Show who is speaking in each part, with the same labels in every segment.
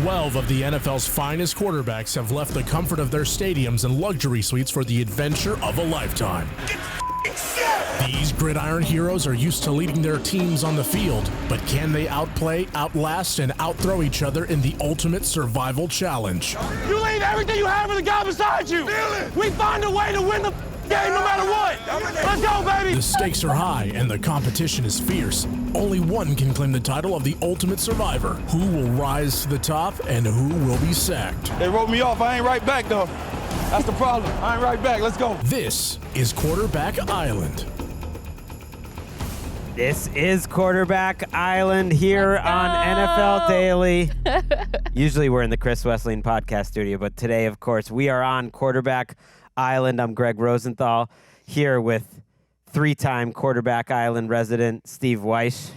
Speaker 1: 12 of the NFL's finest quarterbacks have left the comfort of their stadiums and luxury suites for the adventure of a lifetime. These gridiron heroes are used to leading their teams on the field, but can they outplay, outlast, and outthrow each other in the ultimate survival challenge?
Speaker 2: You leave everything you have for the guy beside you. We find a way to win the game no matter what. Let's go, baby.
Speaker 1: The stakes are high and the competition is fierce. Only one can claim the title of the ultimate survivor. Who will rise to the top and who will be sacked?
Speaker 2: They wrote me off. I ain't right back, though. That's the problem. I ain't right back. Let's go.
Speaker 1: This is Quarterback Island.
Speaker 3: This is Quarterback Island here on NFL Daily. Usually we're in the Chris Wesseling podcast studio, but today, of course, we are on Quarterback Island. I'm Gregg Rosenthal here with three-time Quarterback Island resident Steve Wyche,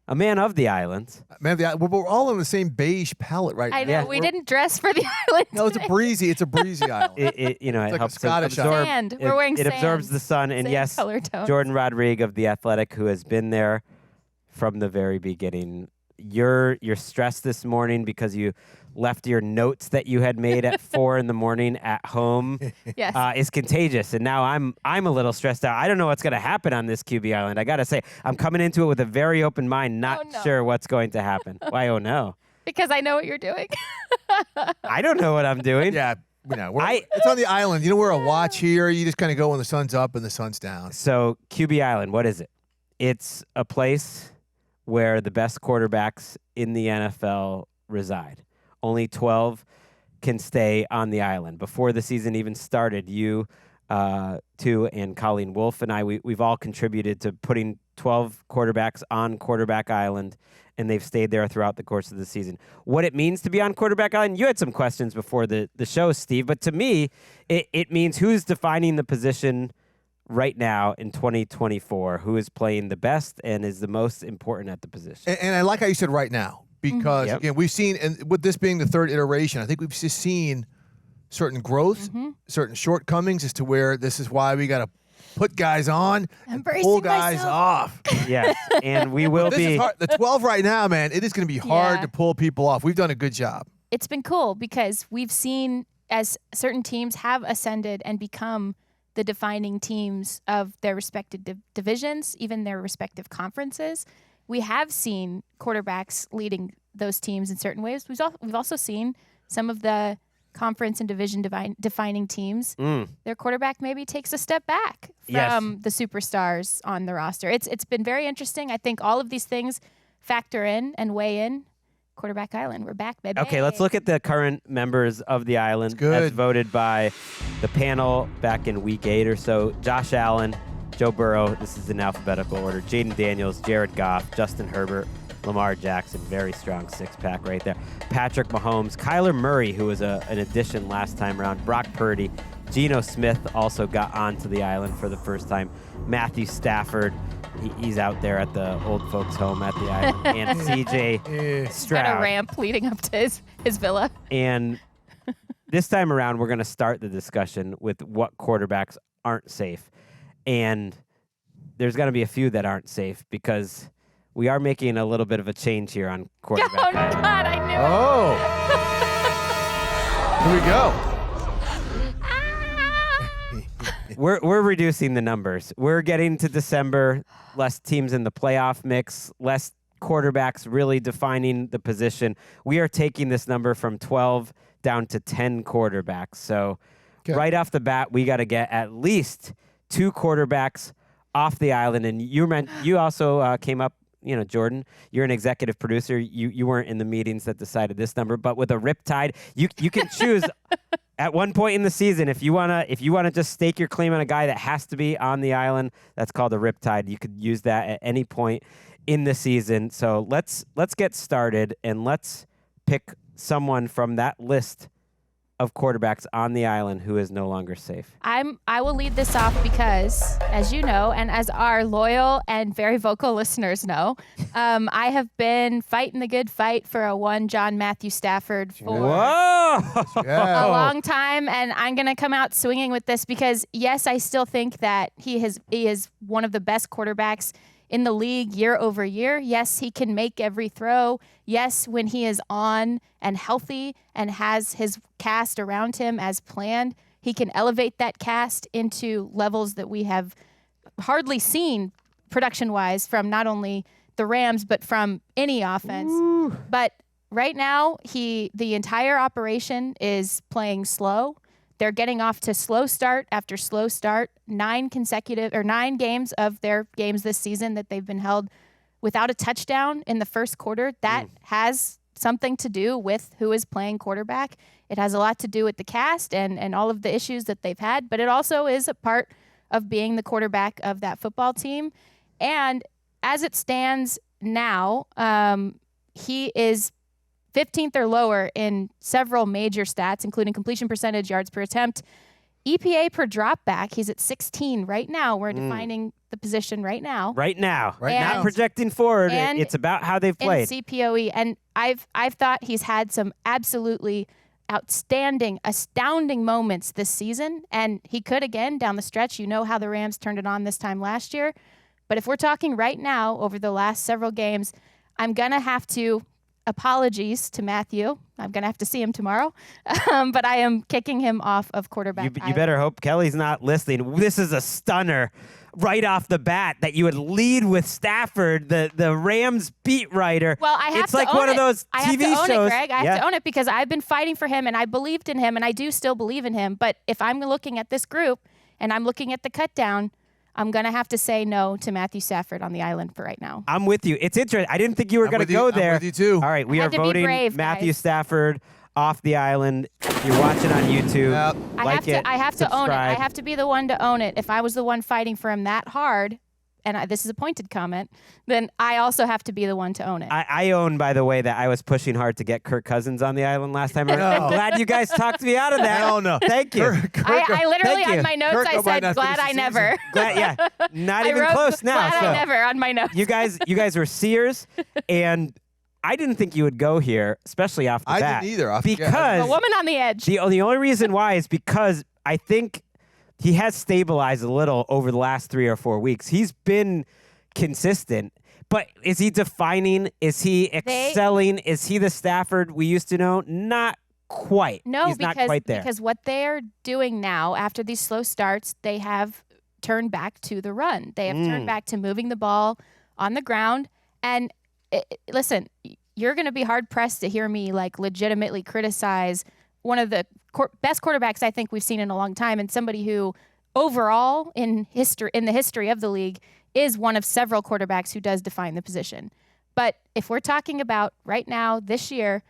Speaker 3: a man of the island.
Speaker 4: Man, we're all on the same beige palette right now.
Speaker 5: I know, we didn't dress for the island.
Speaker 4: No, it's a breezy island.
Speaker 3: It
Speaker 4: like
Speaker 3: helps
Speaker 4: a Scottish
Speaker 3: absorb.
Speaker 5: sand. We're wearing
Speaker 3: It absorbs
Speaker 5: sand.
Speaker 3: the sun, and
Speaker 5: Same
Speaker 3: yes,
Speaker 5: color tones.
Speaker 3: Jourdan Rodrigue of The Athletic, who has been there from the very beginning. You're stressed this morning because you left your notes that you had made at 4 a.m. at home.
Speaker 5: Yes.
Speaker 3: Is contagious, and now I'm a little stressed out. I don't know what's going to happen on this QB Island. I got to say, I'm coming into it with a very open mind, not sure what's going to happen. Why? Oh no.
Speaker 5: Because I know what you're doing.
Speaker 3: I don't know what I'm doing.
Speaker 4: Yeah, it's on the island. You know, we're a watch here. You just kind of go when the sun's up and the sun's down.
Speaker 3: So QB Island, what is it? It's a place where the best quarterbacks in the NFL reside. Only 12 can stay on the island. Before the season even started, you two and Colleen Wolfe and I, we've all contributed to putting 12 quarterbacks on Quarterback Island, and they've stayed there throughout the course of the season. What it means to be on Quarterback Island, you had some questions before the show, Steve, but to me, it means who's defining the position right now in 2024, who is playing the best and is the most important at the position.
Speaker 4: And I like how you said right now, because, again, we've seen, and with this being the third iteration, I think we've just seen certain growth, certain shortcomings as to where this is why we got to put guys on and pull guys off.
Speaker 3: Yes, and we will
Speaker 4: this is hard. The 12 right now, man, it is going to be hard to pull people off. We've done a good job.
Speaker 5: It's been cool because we've seen as certain teams have ascended and become the defining teams of their respective divisions, even their respective conferences. We have seen quarterbacks leading those teams in certain ways. We've also seen some of the conference and division defining teams. Their quarterback maybe takes a step back from the superstars on the roster. It's been very interesting. I think all of these things factor in and weigh in. Quarterback Island, we're back, baby.
Speaker 3: Okay, let's look at the current members of the island as voted by the panel back in week 8 or so. Josh Allen, Joe Burrow, this is in alphabetical order, Jaden Daniels, Jared Goff, Justin Herbert, Lamar Jackson, very strong six-pack right there. Patrick Mahomes, Kyler Murray, who was an addition last time around, Brock Purdy, Geno Smith also got onto the island for the first time, Matthew Stafford, he's out there at the old folks' home at the island, and CJ Stroud.
Speaker 5: Got a ramp leading up to his villa.
Speaker 3: And this time around, we're going to start the discussion with what quarterbacks aren't safe. And there's going to be a few that aren't safe because we are making a little bit of a change here on Quarterback
Speaker 5: Oh,
Speaker 3: Island.
Speaker 5: God, I knew
Speaker 4: Oh. Here we go.
Speaker 3: We're reducing the numbers. We're getting to December, less teams in the playoff mix, less quarterbacks really defining the position. We are taking this number from 12 down to 10 quarterbacks. So right off the bat, we got to get at least 2 quarterbacks off the island. And you also came up, Jourdan, you're an executive producer. You weren't in the meetings that decided this number, but with a riptide, you can choose at one point in the season if you wanna just stake your claim on a guy that has to be on the island. That's called a riptide. You could use that at any point in the season. So let's get started and let's pick someone from that list of quarterbacks on the island who is no longer safe.
Speaker 5: I will lead this off because, as you know, and as our loyal and very vocal listeners know, I have been fighting the good fight for a one John Matthew Stafford for a long time, and I'm going to come out swinging with this because, yes, I still think that he is one of the best quarterbacks in the league year over year. Yes, he can make every throw. Yes, when he is on and healthy and has his cast around him as planned, he can elevate that cast into levels that we have hardly seen production-wise from not only the Rams, but from any offense. Ooh. But right now, the entire operation is playing slow. They're getting off to slow start after slow start. 9 games of their games this season that they've been held without a touchdown in the first quarter. That has something to do with who is playing quarterback. It has a lot to do with the cast and all of the issues that they've had, but it also is a part of being the quarterback of that football team. And as it stands now, he is 15th or lower in several major stats, including completion percentage, yards per attempt, EPA per dropback. He's at 16 right now. We're defining the position right now.
Speaker 3: Right now.
Speaker 4: Right now.
Speaker 3: Not projecting forward. It's about how they've played.
Speaker 5: And CPOE. And I've thought he's had some absolutely outstanding, astounding moments this season. And he could again down the stretch. You know how the Rams turned it on this time last year. But if we're talking right now over the last several games, I'm going to have to apologies to Matthew. I'm going to have to see him tomorrow. But I am kicking him off of quarterback.
Speaker 3: You better hope Kelly's not listening. This is a stunner right off the bat that you would lead with Stafford, the Rams beat writer.
Speaker 5: Well, I have
Speaker 3: it's
Speaker 5: to
Speaker 3: like
Speaker 5: own
Speaker 3: one
Speaker 5: it.
Speaker 3: of those
Speaker 5: I have
Speaker 3: TV
Speaker 5: to own
Speaker 3: shows.
Speaker 5: it, Greg. I have to own it because I've been fighting for him and I believed in him and I do still believe in him. But if I'm looking at this group and I'm looking at the cut down, I'm going to have to say no to Matthew Stafford on the island for right now.
Speaker 3: I'm with you. It's interesting. I didn't think you were going to go there.
Speaker 4: I'm with you too.
Speaker 3: All right, we
Speaker 5: I
Speaker 3: are
Speaker 5: had to be
Speaker 3: voting
Speaker 5: brave,
Speaker 3: Matthew
Speaker 5: guys.
Speaker 3: Stafford off the island. If you're watching on YouTube,
Speaker 4: Yep.
Speaker 5: I have to own it. I
Speaker 3: subscribe.
Speaker 5: have to be the one to own it. If I was the one fighting for him that hard, and this is a pointed comment, then I also have to be the one to own it.
Speaker 3: I own, by the way, that I was pushing hard to get Kirk Cousins on the island last time. I'm glad you guys talked me out of that.
Speaker 4: Hell no.
Speaker 3: Thank you.
Speaker 5: I literally,
Speaker 3: Thank you.
Speaker 5: on my notes,
Speaker 4: Kirk
Speaker 5: I
Speaker 4: might
Speaker 5: said,
Speaker 4: not
Speaker 5: glad
Speaker 4: finish
Speaker 5: I
Speaker 4: the
Speaker 5: never.
Speaker 3: Glad, yeah, not
Speaker 5: I
Speaker 3: even
Speaker 5: wrote,
Speaker 3: close now.
Speaker 5: Glad
Speaker 3: so
Speaker 5: I never on my notes.
Speaker 3: you guys were seers, and I didn't think you would go here, especially off the
Speaker 4: I
Speaker 3: bat.
Speaker 4: didn't either.
Speaker 3: Because
Speaker 5: A woman on the edge.
Speaker 3: the only reason why is because I think he has stabilized a little over the last 3 or 4 weeks. He's been consistent, but is he defining? Is he excelling? Is he the Stafford we used to know? Not quite.
Speaker 5: No,
Speaker 3: He's not quite there.
Speaker 5: because what they're doing now after these slow starts, they have turned back to the run. They have turned back to moving the ball on the ground. And listen, you're going to be hard pressed to hear me like legitimately criticize one of the best quarterbacks I think we've seen in a long time, and somebody who overall in the history of the league is one of several quarterbacks who does define the position. But if we're talking about right now, this year,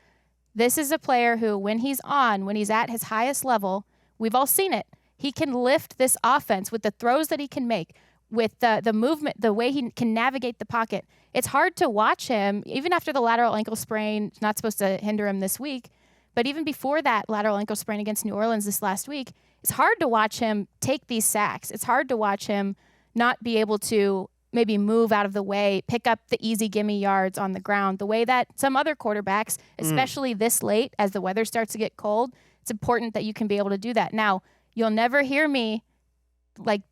Speaker 5: this is a player who, when he's at his highest level, we've all seen it. He can lift this offense with the throws that he can make, with the movement, the way he can navigate the pocket. It's hard to watch him, even after the lateral ankle sprain. It's not supposed to hinder him this week. But even before that lateral ankle sprain against New Orleans this last week, it's hard to watch him take these sacks. It's hard to watch him not be able to maybe move out of the way, pick up the easy gimme yards on the ground, the way that some other quarterbacks, especially this late as the weather starts to get cold, it's important that you can be able to do that. Now, you'll never hear me like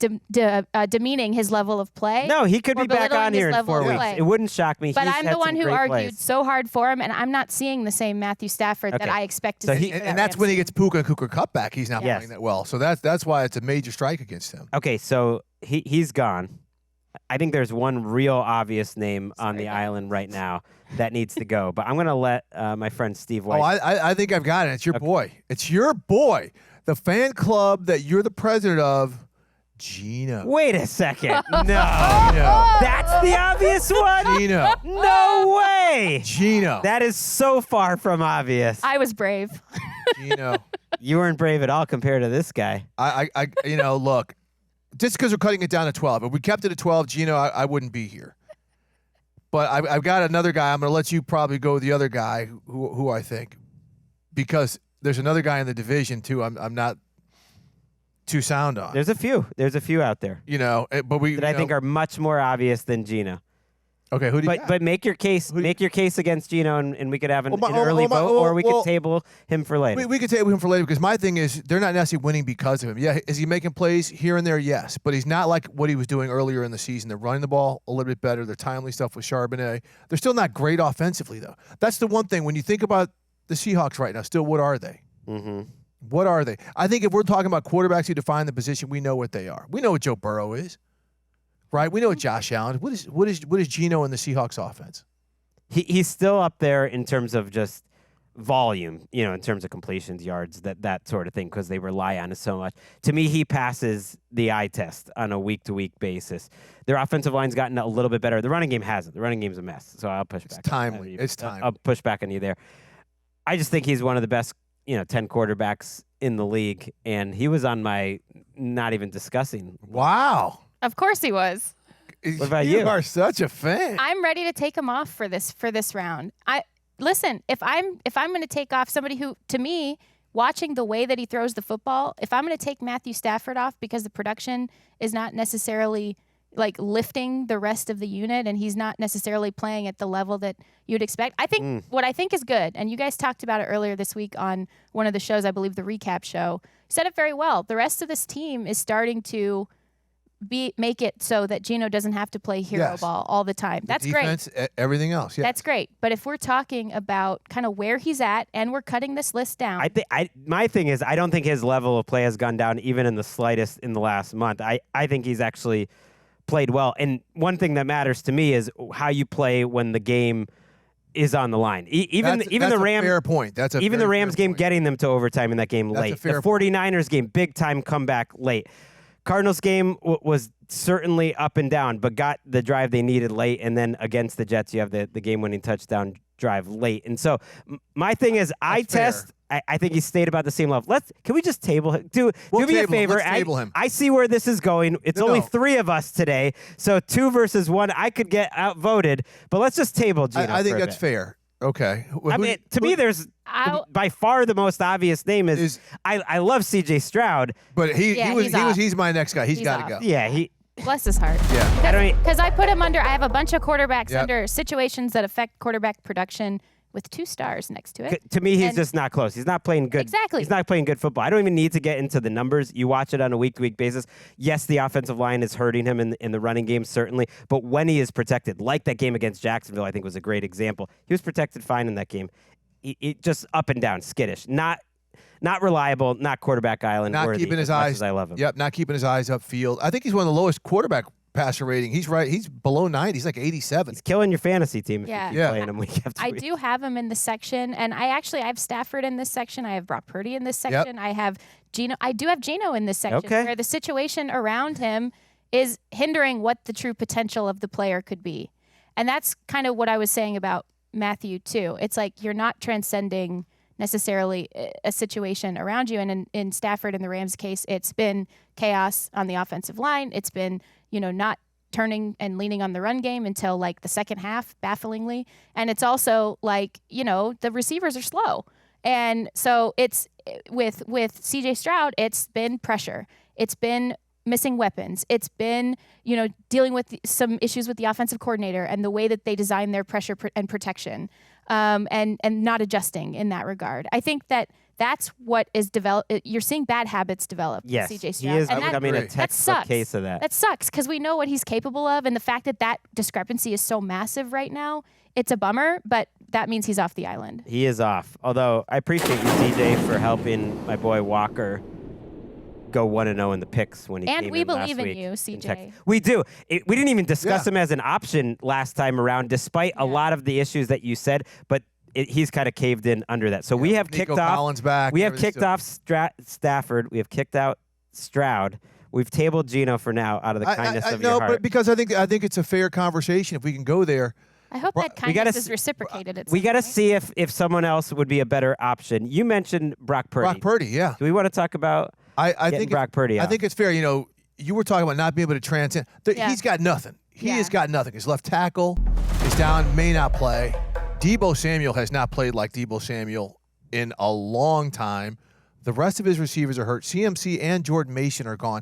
Speaker 5: demeaning his level of play.
Speaker 3: No, he could be back
Speaker 5: belittling
Speaker 3: on here
Speaker 5: his
Speaker 3: in
Speaker 5: level
Speaker 3: 4
Speaker 5: of
Speaker 3: weeks.
Speaker 5: play.
Speaker 3: It wouldn't shock me.
Speaker 5: But
Speaker 3: He's
Speaker 5: I'm
Speaker 3: had
Speaker 5: the one
Speaker 3: some
Speaker 5: who
Speaker 3: great
Speaker 5: argued
Speaker 3: plays.
Speaker 5: so hard for him, and I'm not seeing the same Matthew Stafford that
Speaker 3: Okay.
Speaker 5: I expect to
Speaker 3: So
Speaker 5: see.
Speaker 3: he-
Speaker 5: for that
Speaker 4: And that's
Speaker 5: Rams
Speaker 4: when he
Speaker 5: team.
Speaker 4: gets Puka and Cooper Cup back. He's not
Speaker 3: Yes.
Speaker 4: playing that well. So that's why it's a major strike against him.
Speaker 3: Okay, so he's gone. I think there's one real obvious name on the island right now that needs to go. But I'm going to let my friend Steve Wyche.
Speaker 4: I think I've got it. It's your boy. It's your boy. The fan club that you're the president of, Gino.
Speaker 3: Wait a second. No.
Speaker 4: Gino.
Speaker 3: That's the obvious one?
Speaker 4: Gino.
Speaker 3: No way.
Speaker 4: Gino.
Speaker 3: That is so far from obvious.
Speaker 5: I was brave.
Speaker 4: Gino.
Speaker 3: You weren't brave at all compared to this guy.
Speaker 4: Look, just because we're cutting it down to 12. If we kept it at 12, Gino, I wouldn't be here. But I've got another guy. I'm going to let you probably go with the other guy who I think, because there's another guy in the division too. I'm not too sound on.
Speaker 3: There's a few. There's a few out there
Speaker 4: But we
Speaker 3: that I think are much more obvious than Gina.
Speaker 4: Okay, who do you got?
Speaker 3: But make your case. Make your case against Geno, and we could have an early vote, or we could table him for later.
Speaker 4: We could table him for later because my thing is they're not necessarily winning because of him. Yeah, is he making plays here and there? Yes, but he's not like what he was doing earlier in the season. They're running the ball a little bit better. They're timely stuff with Charbonnet. They're still not great offensively though. That's the one thing when you think about the Seahawks right now. Still, what are they?
Speaker 3: Mm-hmm.
Speaker 4: What are they? I think if we're talking about quarterbacks who define the position, we know what they are. We know what Joe Burrow is. Right, we know what Josh Allen. What is Geno in the Seahawks offense?
Speaker 3: He's still up there in terms of just volume, in terms of completions, yards, that sort of thing, because they rely on it so much. To me, he passes the eye test on a week-to-week basis. Their offensive line's gotten a little bit better. The running game hasn't. The running game's a mess. So I'll push back.
Speaker 4: It's timely. It's timely.
Speaker 3: I'll push back on you there. I just think he's one of the best, 10 quarterbacks in the league, and he was on my not even discussing.
Speaker 4: Wow.
Speaker 5: Of course he was.
Speaker 3: What about you?
Speaker 4: You are such a fan.
Speaker 5: I'm ready to take him off for this round. Listen, if I'm going to take off somebody who, to me, watching the way that he throws the football, if I'm going to take Matthew Stafford off because the production is not necessarily like lifting the rest of the unit and he's not necessarily playing at the level that you'd expect. I think what I think is good, and you guys talked about it earlier this week on one of the shows, I believe the recap show, said it very well. The rest of this team is starting to make it so that Geno doesn't have to play hero ball all the time. That's
Speaker 4: defense,
Speaker 5: great.
Speaker 4: Everything else, yeah.
Speaker 5: That's great. But if we're talking about kind of where he's at and we're cutting this list down.
Speaker 3: My thing is I don't think his level of play has gone down even in the slightest in the last month. I think he's actually played well. And one thing that matters to me is how you play when the game is on the line. Even the Rams.
Speaker 4: Fair point. That's
Speaker 3: even the Rams game getting them to overtime in that game late. The 49ers game, big time comeback late. Cardinals game was certainly up and down, but got the drive they needed late. And then against the Jets, you have the game-winning touchdown drive late. And so my thing is I think he stayed about the same level. Can we just table him? Do me a favor.
Speaker 4: Let's table him.
Speaker 3: I see where this is going. It's only 3 of us today. So 2 versus 1, I could get outvoted. But let's just table Geno.
Speaker 4: I think that's fair. Okay.
Speaker 3: To me, there's by far the most obvious name is I love C.J. Stroud,
Speaker 4: but he's my next guy. He's got to go.
Speaker 3: Yeah,
Speaker 5: bless his heart.
Speaker 4: Yeah,
Speaker 5: because I put him under. I have a bunch of quarterbacks under situations that affect quarterback production with 2 stars next to it.
Speaker 3: To me, he's just not close. He's not playing good.
Speaker 5: Exactly.
Speaker 3: He's not playing good football. I don't even need to get into the numbers. You watch it on a week-to-week basis. Yes, the offensive line is hurting him in the running game, certainly. But when he is protected, like that game against Jacksonville, I think was a great example. He was protected fine in that game. He just up and down, skittish. Not reliable, not quarterback island
Speaker 4: not
Speaker 3: worthy,
Speaker 4: keeping his
Speaker 3: as much
Speaker 4: eyes.
Speaker 3: as I love him.
Speaker 4: Yep, not keeping his eyes upfield. I think he's one of the lowest quarterback passer rating. He's right. He's below 90. He's like 87.
Speaker 3: He's killing your fantasy team if you keep
Speaker 4: Yeah.
Speaker 3: playing him week after week.
Speaker 5: I do have him in this section, and I have Stafford in this section. I have Brock Purdy in this section. I have Geno. I do have Geno in this section, where the situation around him is hindering what the true potential of the player could be. And that's kind of what I was saying about Matthew, too. It's like you're not transcending necessarily a situation around you. And in Stafford and the Rams case, it's been chaos on the offensive line. It's been, not turning and leaning on the run game until like the second half, bafflingly. And it's also like, the receivers are slow. And so it's with CJ Stroud, it's been pressure. It's been missing weapons. It's been, dealing with some issues with the offensive coordinator and the way that they design their pressure and protection, and not adjusting in that regard. I think that's what is developed. You're seeing bad habits develop.
Speaker 3: Yes,
Speaker 5: CJ Stroud.
Speaker 3: he is.
Speaker 5: And
Speaker 3: a textbook case of that.
Speaker 5: That sucks because we know what he's capable of, and the fact that discrepancy is so massive right now, it's a bummer. But that means he's off the island.
Speaker 3: He is off. Although I appreciate you, TJ, for helping my boy Walker go 1-0 in the picks when he came in last week.
Speaker 5: And we believe in you, CJ.
Speaker 3: We do. We didn't even discuss him as an option last time around, despite a lot of the issues that you said, but he's kind of caved in under that. So we have
Speaker 4: Nico
Speaker 3: kicked off.
Speaker 4: Collins back,
Speaker 3: we have kicked off Stafford. We have kicked out Stroud. We've tabled Geno for now out of the kindness of your heart.
Speaker 4: No, but because I think it's a fair conversation if we can go there.
Speaker 5: I hope that kindness is reciprocated.
Speaker 3: We got to see if someone else would be a better option. You mentioned Brock Purdy.
Speaker 4: Brock Purdy, yeah.
Speaker 3: Do we want to talk about
Speaker 4: I think
Speaker 3: Brock Purdy
Speaker 4: I think it's fair. You were talking about not being able to transcend. He's got nothing. He has got nothing. His left tackle is down, may not play. Deebo Samuel has not played like Deebo Samuel in a long time. The rest of his receivers are hurt. CMC and Jordan Mason are gone.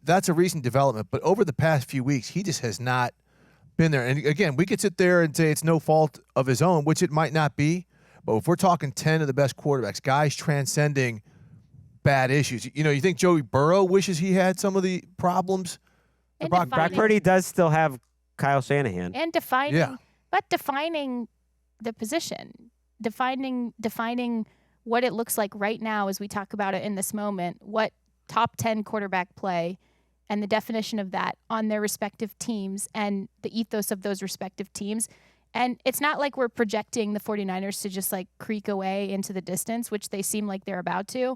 Speaker 4: That's a recent development. But over the past few weeks, he just has not been there. And again, we could sit there and say it's no fault of his own, which it might not be. But if we're talking 10 of the best quarterbacks, guys transcending bad issues. You think Joey Burrow wishes he had some of the problems?
Speaker 5: And
Speaker 3: Brock Purdy does still have Kyle Shanahan.
Speaker 5: And defining the position, defining what it looks like right now as we talk about it in this moment, what top 10 quarterback play and the definition of that on their respective teams and the ethos of those respective teams. And it's not like we're projecting the 49ers to just like creak away into the distance, which they seem like they're about to.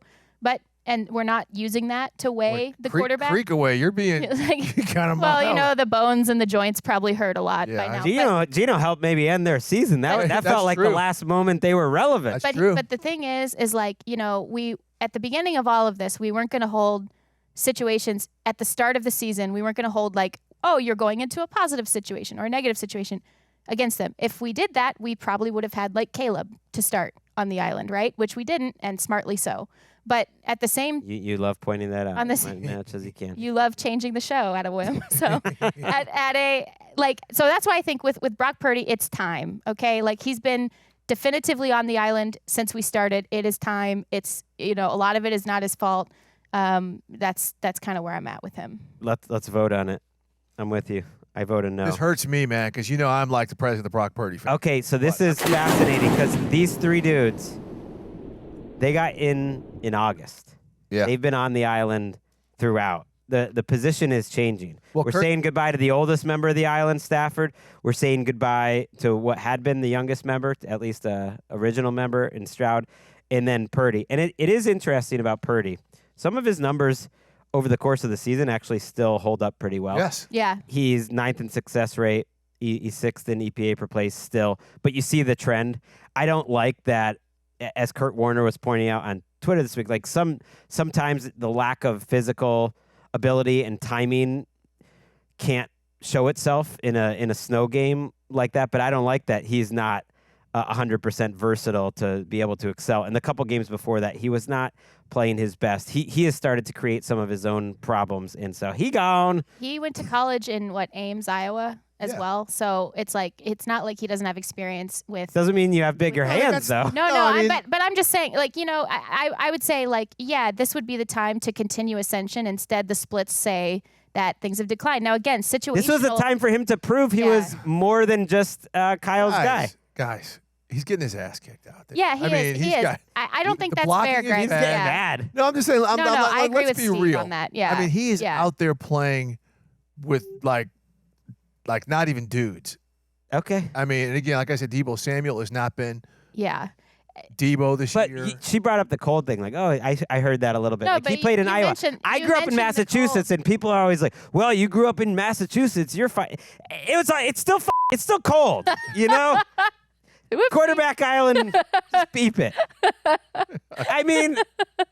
Speaker 5: And we're not using that to weigh the quarterback.
Speaker 4: Creak away. You're being kind of
Speaker 5: well, the bones and the joints probably hurt a lot by now.
Speaker 3: Gino helped maybe end their season. That felt like the last moment they were relevant.
Speaker 5: That's true. But the thing is like, we at the beginning of all of this, we weren't going to hold situations at the start of the season. We weren't going to hold like, oh, you're going into a positive situation or a negative situation against them. If we did that, we probably would have had like Caleb to start on the island, right? Which we didn't, and smartly so. But at the same,
Speaker 3: you love pointing that out
Speaker 5: on the
Speaker 3: as much as you can.
Speaker 5: You love changing the show at a whim. So so that's why I think with Brock Purdy, it's time. Okay, like he's been definitively on the island since we started. It is time. It's a lot of it is not his fault. That's kind of where I'm at with him.
Speaker 3: Let's vote on it. I'm with you. I voted no.
Speaker 4: This hurts me, man, because I'm like the president of the Brock Purdy fan.
Speaker 3: Okay, so this is fascinating because these three dudes, they got in August.
Speaker 4: Yeah.
Speaker 3: They've been on the island throughout. The position is changing. We're saying goodbye to the oldest member of the island, Stafford. We're saying goodbye to what had been the youngest member, at least original member in Stroud, and then Purdy. And it is interesting about Purdy. Some of his numbers over the course of the season actually still hold up pretty well.
Speaker 4: Yes.
Speaker 5: Yeah.
Speaker 3: He's 9th in success rate. He's 6th in EPA per play still. But you see the trend. I don't like that, as Kurt Warner was pointing out on Twitter this week, like sometimes the lack of physical ability and timing can't show itself in a snow game like that. But I don't like that he's not 100% versatile to be able to excel. And the couple games before that, he was not playing his best. He has started to create some of his own problems, and so he gone.
Speaker 5: He went to college in Ames, Iowa, as well. So it's not like he doesn't have experience with.
Speaker 3: Doesn't mean you have bigger hands, though.
Speaker 5: No, but I'm just saying, I would say, this would be the time to continue ascension. Instead, the splits say that things have declined. Now, again, situational.
Speaker 3: This was the time for him to prove he was more than just Kyle's guy.
Speaker 4: Guys. He's getting his ass kicked out there.
Speaker 5: Yeah, he is. I don't think that's fair, Greg.
Speaker 3: He's getting mad.
Speaker 4: No, I'm just saying.
Speaker 5: I agree
Speaker 4: let's
Speaker 5: with
Speaker 4: be
Speaker 5: Steve
Speaker 4: real
Speaker 5: on that. Yeah.
Speaker 4: I mean, he is out there playing with like not even dudes.
Speaker 3: Okay.
Speaker 4: I mean, and again, like I said, Deebo Samuel has not been.
Speaker 5: Yeah.
Speaker 4: Deebo this year.
Speaker 3: But she brought up the cold thing. Like, I heard that a little bit.
Speaker 5: No,
Speaker 3: like,
Speaker 5: but
Speaker 3: he played in Iowa. I grew up in Massachusetts, and people are always like, "Well, you grew up in Massachusetts. You're fine." It's still cold, Quarterback Island, just beep it. I mean,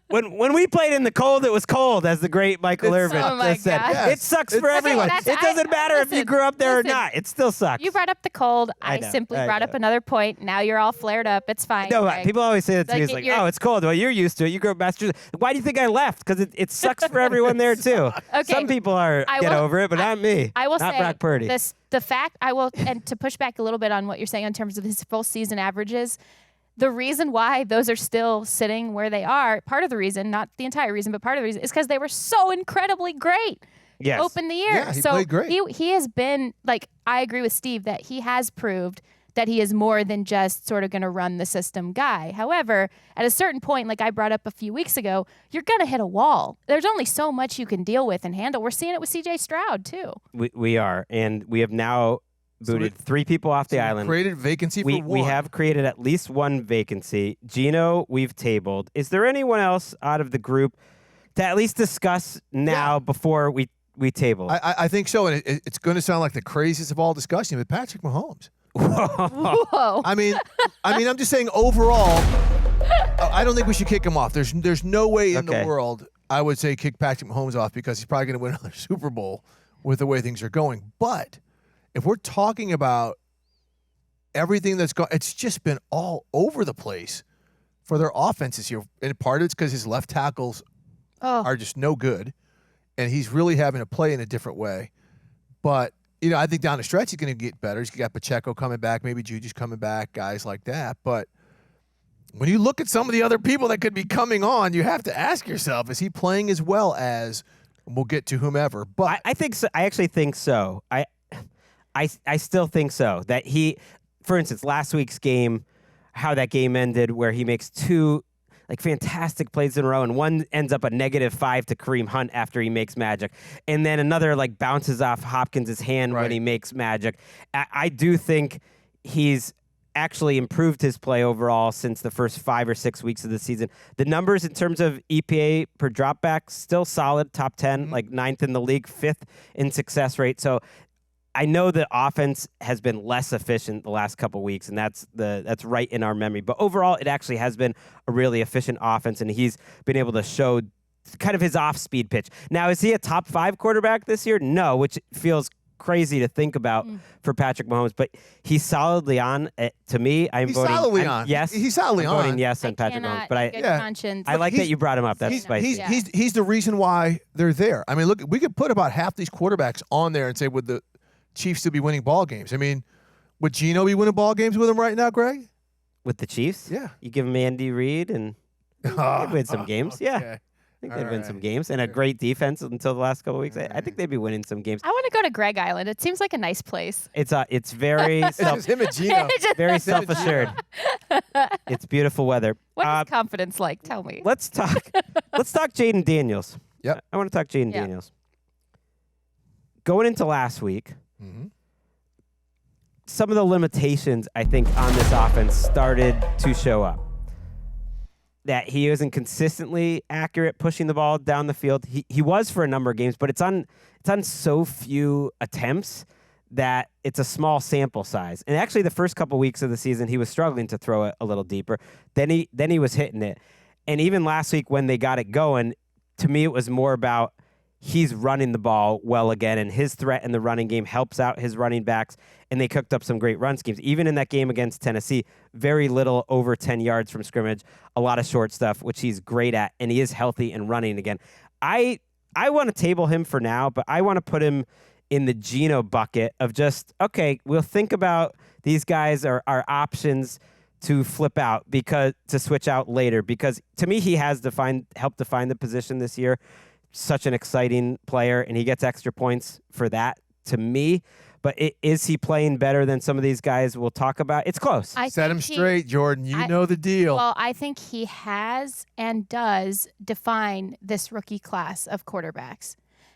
Speaker 3: when we played in the cold, it was cold, as the great Michael Irvin just said.
Speaker 4: Yes.
Speaker 3: It sucks for everyone. It doesn't matter if you grew up there or not. It still sucks.
Speaker 5: You brought up the cold. I simply brought up another point. Now you're all flared up. It's fine.
Speaker 3: No,
Speaker 5: Greg.
Speaker 3: people always say that to me. It's like, oh, it's cold. Well, you're used to it. You grew up in Massachusetts. Why do you think I left? Because it sucks for everyone there, too.
Speaker 5: Okay.
Speaker 3: Some people get over it, but not me.
Speaker 5: I will
Speaker 3: not
Speaker 5: say
Speaker 3: Brock Purdy.
Speaker 5: The fact and to push back a little bit on what you're saying in terms of his full season averages, the reason why those are still sitting where they are, part of the reason, not the entire reason, but part of the reason is because they were so incredibly great.
Speaker 3: Yes.
Speaker 5: Open the year.
Speaker 4: Yeah, he played great.
Speaker 5: He has been, I agree with Steve that he has proved that he is more than just sort of going to run the system guy. However, at a certain point, like I brought up a few weeks ago, you're going to hit a wall. There's only so much you can deal with and handle. We're seeing it with CJ Stroud, too.
Speaker 3: We are. And we have now booted 3 people off the island.
Speaker 4: Created vacancy for one.
Speaker 3: We have created at least one vacancy. Gino, we've tabled. Is there anyone else out of the group to at least discuss now before we table?
Speaker 4: I think so. And it's going to sound like the craziest of all discussion, but Patrick Mahomes.
Speaker 5: Whoa.
Speaker 4: I mean, I'm just saying overall, I don't think we should kick him off. There's no way in the world I would say kick Patrick Mahomes off because he's probably going to win another Super Bowl with the way things are going. But if we're talking about everything that's gone, it's just been all over the place for their offenses here. And part of it's because his left tackles are just no good, and he's really having to play in a different way. But I think down the stretch he's going to get better. He's got Pacheco coming back, maybe Juju's coming back, guys like that. But when you look at some of the other people that could be coming on, you have to ask yourself, is he playing as well as, we'll get to whomever. But
Speaker 3: I think so. I actually think so. I still think so. That he, for instance, last week's game, how that game ended, where he makes two fantastic plays in a row, and one ends up a -5 to Kareem Hunt after he makes magic, and then another bounces off Hopkins' hand when he makes magic. I do think he's actually improved his play overall since the first 5 or 6 weeks of the season. The numbers in terms of EPA per dropback, still solid, top 10, 9th in the league, 5th in success rate. So I know the offense has been less efficient the last couple weeks, and that's right in our memory. But overall, it actually has been a really efficient offense, and he's been able to show kind of his off-speed pitch. Now, is he a top 5 quarterback this year? No, which feels crazy to think about for Patrick Mahomes, but he's solidly on. To me,
Speaker 4: he's solidly on.
Speaker 3: Yes,
Speaker 4: he's solidly on.
Speaker 3: Voting yes on Patrick Mahomes, but I like that you brought him up. That's spicy.
Speaker 4: He's the reason why they're there. I mean, look, we could put about half these quarterbacks on there and say, would the Chiefs still be winning ball games? I mean, would Geno be winning ball games with him right now, Greg?
Speaker 3: With the Chiefs?
Speaker 4: Yeah.
Speaker 3: You give him Andy Reid and they'd win some games.
Speaker 4: Okay.
Speaker 3: Yeah. I think they'd win some games, and a great defense until the last couple of weeks. I think they'd be winning some games.
Speaker 5: I want to go to Gregg Island. It seems like a nice place.
Speaker 3: It's very
Speaker 4: It's him and Geno.
Speaker 3: very self-assured. It's beautiful weather.
Speaker 5: What is confidence like? Tell me.
Speaker 3: Let's talk Jaden Daniels.
Speaker 4: Yep.
Speaker 3: I want to talk Jaden Daniels. Going into last week, some of the limitations I think on this offense started to show up. That he isn't consistently accurate pushing the ball down the field. He was for a number of games, but it's on so few attempts that it's a small sample size. And actually, the first couple weeks of the season, he was struggling to throw it a little deeper. Then he was hitting it. And even last week when they got it going, to me, it was more about he's running the ball well again, and his threat in the running game helps out his running backs, and they cooked up some great run schemes. Even in that game against Tennessee, very little over 10 yards from scrimmage, a lot of short stuff, which he's great at, and he is healthy and running again. I want to table him for now, but I want to put him in the Geno bucket of just, okay, we'll think about these guys are options to flip out, to switch out later, because to me, he has helped define the position this year. Such an exciting player, and he gets extra points for that to me. But is he playing better than some of these guys we'll talk about? It's close.
Speaker 4: Set him straight, Jourdan. You know the deal.
Speaker 5: Well, I think he has and does define this rookie class of quarterbacks.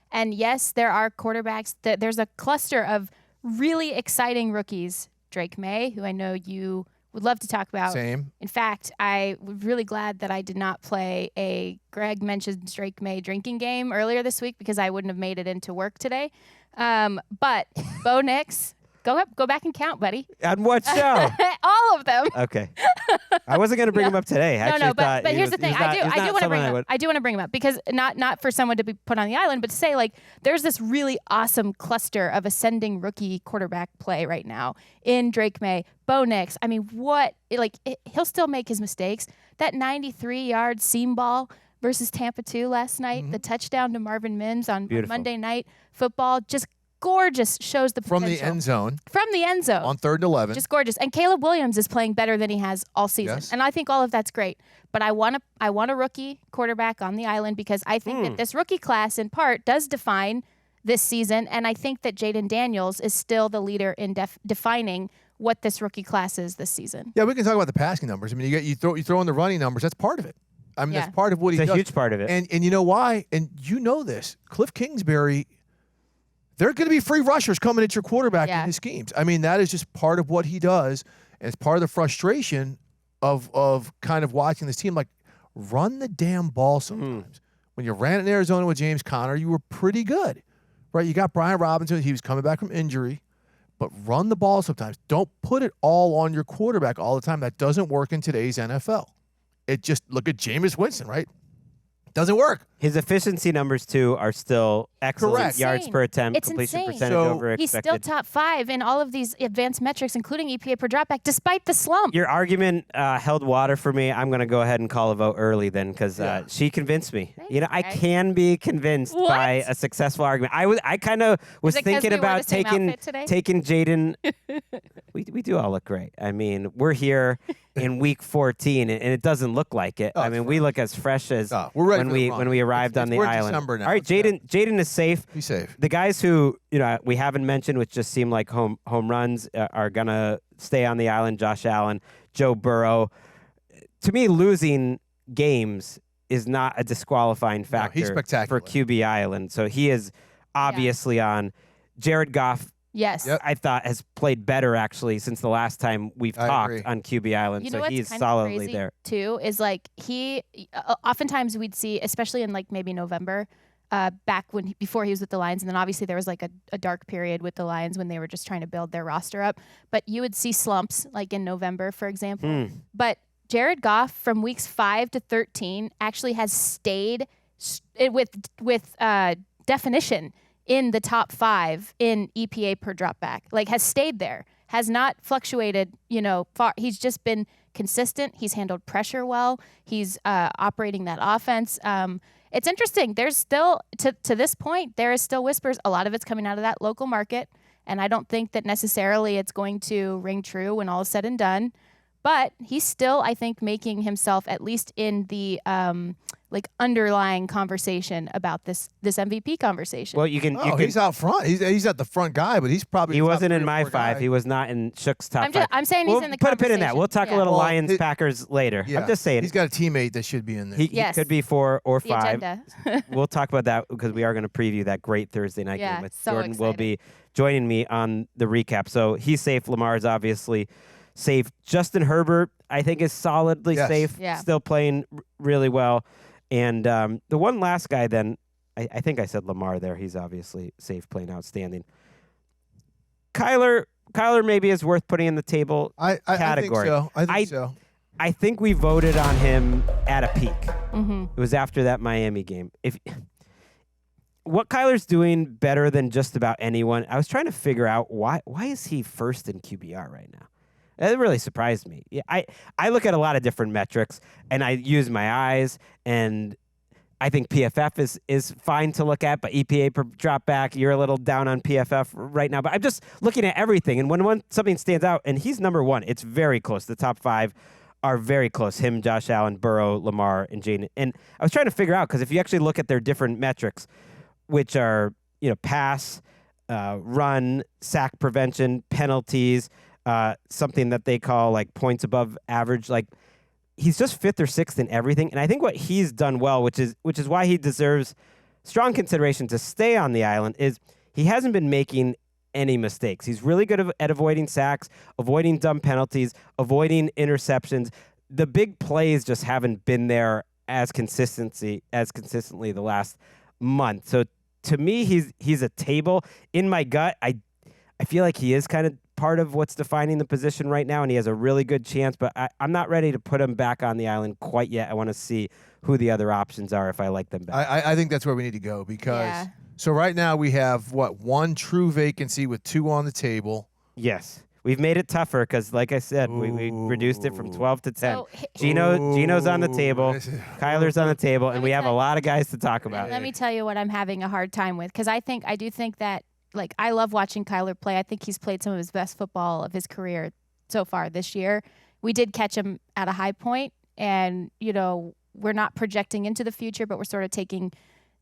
Speaker 5: And yes, there are quarterbacks. There's a cluster of really exciting rookies. Drake May, who I know you would love to talk about.
Speaker 4: Same.
Speaker 5: In fact, I was really glad that I did not play a Gregg mentioned Drake May drinking game earlier this week because I wouldn't have made it into work today. But Bo Nix, go back and count, buddy.
Speaker 3: On what show?
Speaker 5: All of them.
Speaker 3: Okay. I wasn't going to bring him up today.
Speaker 5: But here's the thing. I do want to bring him up. I do want to bring him up because not for someone to be put on the island, but to say there's this really awesome cluster of ascending rookie quarterback play right now in Drake May, Bo Nix. I mean, he'll still make his mistakes. That 93-yard seam ball versus Tampa 2 last night, the touchdown to Marvin Mims on Monday Night Football, just gorgeous, shows the potential.
Speaker 4: From the end zone.
Speaker 5: From the end zone.
Speaker 4: On 3rd and 11.
Speaker 5: Just gorgeous. And Caleb Williams is playing better than he has all season.
Speaker 4: Yes.
Speaker 5: And I think all of that's great. But I want a rookie quarterback on the island because I think that this rookie class in part does define this season. And I think that Jaden Daniels is still the leader in defining what this rookie class is this season.
Speaker 4: Yeah, we can talk about the passing numbers. I mean, you throw in the running numbers. That's part of it. I mean, that's part of what he does.
Speaker 3: It's a huge part of it.
Speaker 4: And you know why? And you know this. Cliff Kingsbury, there are going to be free rushers coming at your quarterback in his schemes. I mean, that is just part of what he does. And it's part of the frustration of kind of watching this team. Run the damn ball sometimes. When you ran in Arizona with James Conner, you were pretty good, right? You got Brian Robinson. He was coming back from injury. But run the ball sometimes. Don't put it all on your quarterback all the time. That doesn't work in today's NFL. Look at Jameis Winston, right? Doesn't work.
Speaker 3: His efficiency numbers, too, are still excellent.
Speaker 4: Correct.
Speaker 3: Yards per attempt,
Speaker 5: It's
Speaker 3: completion
Speaker 5: insane.
Speaker 3: percentage
Speaker 4: So-
Speaker 3: over
Speaker 5: He's
Speaker 3: expected.
Speaker 5: still top 5 in all of these advanced metrics, including EPA per dropback, despite the slump.
Speaker 3: Your argument held water for me. I'm going to go ahead and call a vote early then because she convinced me.
Speaker 5: Thanks,
Speaker 3: I
Speaker 5: Greg.
Speaker 3: can be convinced
Speaker 5: What?
Speaker 3: by a successful argument. I kind of was
Speaker 5: it 'cause
Speaker 3: thinking
Speaker 5: we wore
Speaker 3: about
Speaker 5: the same outfit today?
Speaker 3: taking Jaden. we do all look great. I mean, we're here in week 14 and it doesn't look like it.
Speaker 4: Oh,
Speaker 3: I
Speaker 4: it's
Speaker 3: mean, we look as fresh as
Speaker 4: we're ready
Speaker 3: when
Speaker 4: for the
Speaker 3: when
Speaker 4: run.
Speaker 3: we arrived on the
Speaker 4: we're
Speaker 3: island.
Speaker 4: December now.
Speaker 3: All right,
Speaker 4: Let's go.
Speaker 3: Jaden is safe.
Speaker 4: Be safe.
Speaker 3: The guys who we haven't mentioned, which just seem like home runs, are gonna stay on the island. Josh Allen, Joe Burrow. To me, losing games is not a disqualifying factor
Speaker 4: he's spectacular.
Speaker 3: for QB Island. So he is obviously on. Jared Goff,
Speaker 5: Yes.
Speaker 4: Yep.
Speaker 3: I thought, has played better actually since the last time we've
Speaker 4: I
Speaker 3: talked
Speaker 4: agree.
Speaker 3: on QB Island.
Speaker 5: You know
Speaker 3: So
Speaker 5: what's
Speaker 3: he's
Speaker 5: kind
Speaker 3: solidly
Speaker 5: of crazy
Speaker 3: there.
Speaker 5: too is like he oftentimes we'd see, especially in like maybe November, back before he was with the Lions, and then obviously there was like a dark period with the Lions when they were just trying to build their roster up. But you would see slumps like in November, for example. But Jared Goff from weeks 5 to 13 actually has stayed with definition in the top 5 in EPA per dropback. Like has stayed there, has not fluctuated. Far. He's just been consistent. He's handled pressure well. He's operating that offense. It's interesting. There's still to this point there is still whispers. A lot of it's coming out of that local market, and I don't think that necessarily it's going to ring true when all is said and done. But he's still, I think, making himself at least in the underlying conversation about this MVP conversation.
Speaker 3: Well, you can.
Speaker 4: He's out front. He's at the front guy, but he's probably
Speaker 3: He
Speaker 4: the top
Speaker 3: wasn't
Speaker 4: 3
Speaker 3: in
Speaker 4: or
Speaker 3: my
Speaker 4: 4
Speaker 3: 5.
Speaker 4: guy.
Speaker 3: He was not in Shook's top 5.
Speaker 5: I'm saying
Speaker 3: we'll
Speaker 5: he's in the
Speaker 3: put a pin in that.
Speaker 5: conversation.
Speaker 3: We'll talk
Speaker 5: Yeah.
Speaker 3: a little
Speaker 4: Well,
Speaker 3: Lions Packers later.
Speaker 4: Yeah.
Speaker 3: I'm just saying.
Speaker 4: He's got a teammate that should be in there.
Speaker 3: He
Speaker 5: Yes.
Speaker 3: could be 4 or
Speaker 5: The
Speaker 3: 5.
Speaker 5: agenda.
Speaker 3: We'll talk about that because we are going to preview that great Thursday night
Speaker 5: Yeah,
Speaker 3: game with
Speaker 5: so
Speaker 3: Jourdan will
Speaker 5: excited.
Speaker 3: be joining me on the recap. So he's safe. Lamar's obviously safe. Justin Herbert, I think, is solidly
Speaker 4: Yes.
Speaker 3: safe.
Speaker 5: Yeah.
Speaker 3: Still playing really well. And the one last guy then, I think I said Lamar there. He's obviously safe, playing outstanding. Kyler maybe is worth putting in the table category.
Speaker 4: I think so.
Speaker 3: I think we voted on him at a peak.
Speaker 5: Mm-hmm.
Speaker 3: It was after that Miami game. What Kyler's doing better than just about anyone, I was trying to figure out why is he first in QBR right now? It really surprised me. Yeah, I look at a lot of different metrics, and I use my eyes, and I think PFF is fine to look at, but EPA per drop back, you're a little down on PFF right now. But I'm just looking at everything, and when something stands out, and he's number 1, it's very close. The top 5 are very close. Him, Josh Allen, Burrow, Lamar, and Jaden. And I was trying to figure out, because if you actually look at their different metrics, which are pass, run, sack prevention, penalties, something that they call like points above average, like he's just 5th or 6th in everything. And I think what he's done well, which is why he deserves strong consideration to stay on the island, is he hasn't been making any mistakes. He's really good at avoiding sacks, avoiding dumb penalties, avoiding interceptions. The big plays just haven't been there as consistently the last month. So to me, he's a table. In my gut, I feel like he is kind of part of what's defining the position right now, and he has a really good chance, but I'm not ready to put him back on the island quite yet. I want to see who the other options are if I like them better.
Speaker 4: I think that's where we need to go because
Speaker 5: Yeah.
Speaker 4: so right now we have one true vacancy with 2 on the table.
Speaker 3: Yes. We've made it tougher because, like I said, we reduced it from 12 to 10.
Speaker 5: So,
Speaker 3: Gino's on the table.
Speaker 4: This is-
Speaker 3: Kyler's on the table, and
Speaker 5: Let
Speaker 3: we
Speaker 5: me
Speaker 3: have a
Speaker 5: tell you-
Speaker 3: lot of guys to talk about.
Speaker 5: Let me tell you what I'm having a hard time with, because I do think that, like, I love watching Kyler play. I think he's played some of his best football of his career so far this year. We did catch him at a high point, and we're not projecting into the future, but we're sort of taking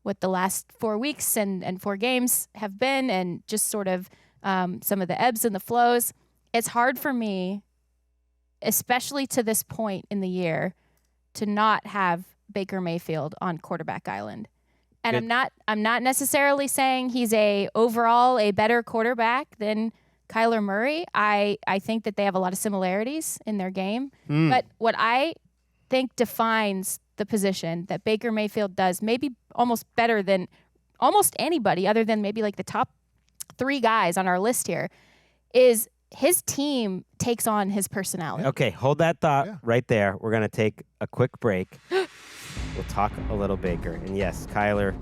Speaker 5: what the last 4 weeks and 4 games have been, and just sort of some of the ebbs and the flows. It's hard for me, especially to this point in the year, to not have Baker Mayfield on quarterback island. And
Speaker 3: Good.
Speaker 5: I'm not necessarily saying he's overall a better quarterback than Kyler Murray. I think that they have a lot of similarities in their game. But what I think defines the position that Baker Mayfield does, maybe almost better than almost anybody other than maybe like the top 3 guys on our list here, is his team takes on his personality.
Speaker 3: Okay, hold that thought
Speaker 4: Yeah.
Speaker 3: right there. We're going to take a quick break. we'll talk a little Baker. And yes, Kyler,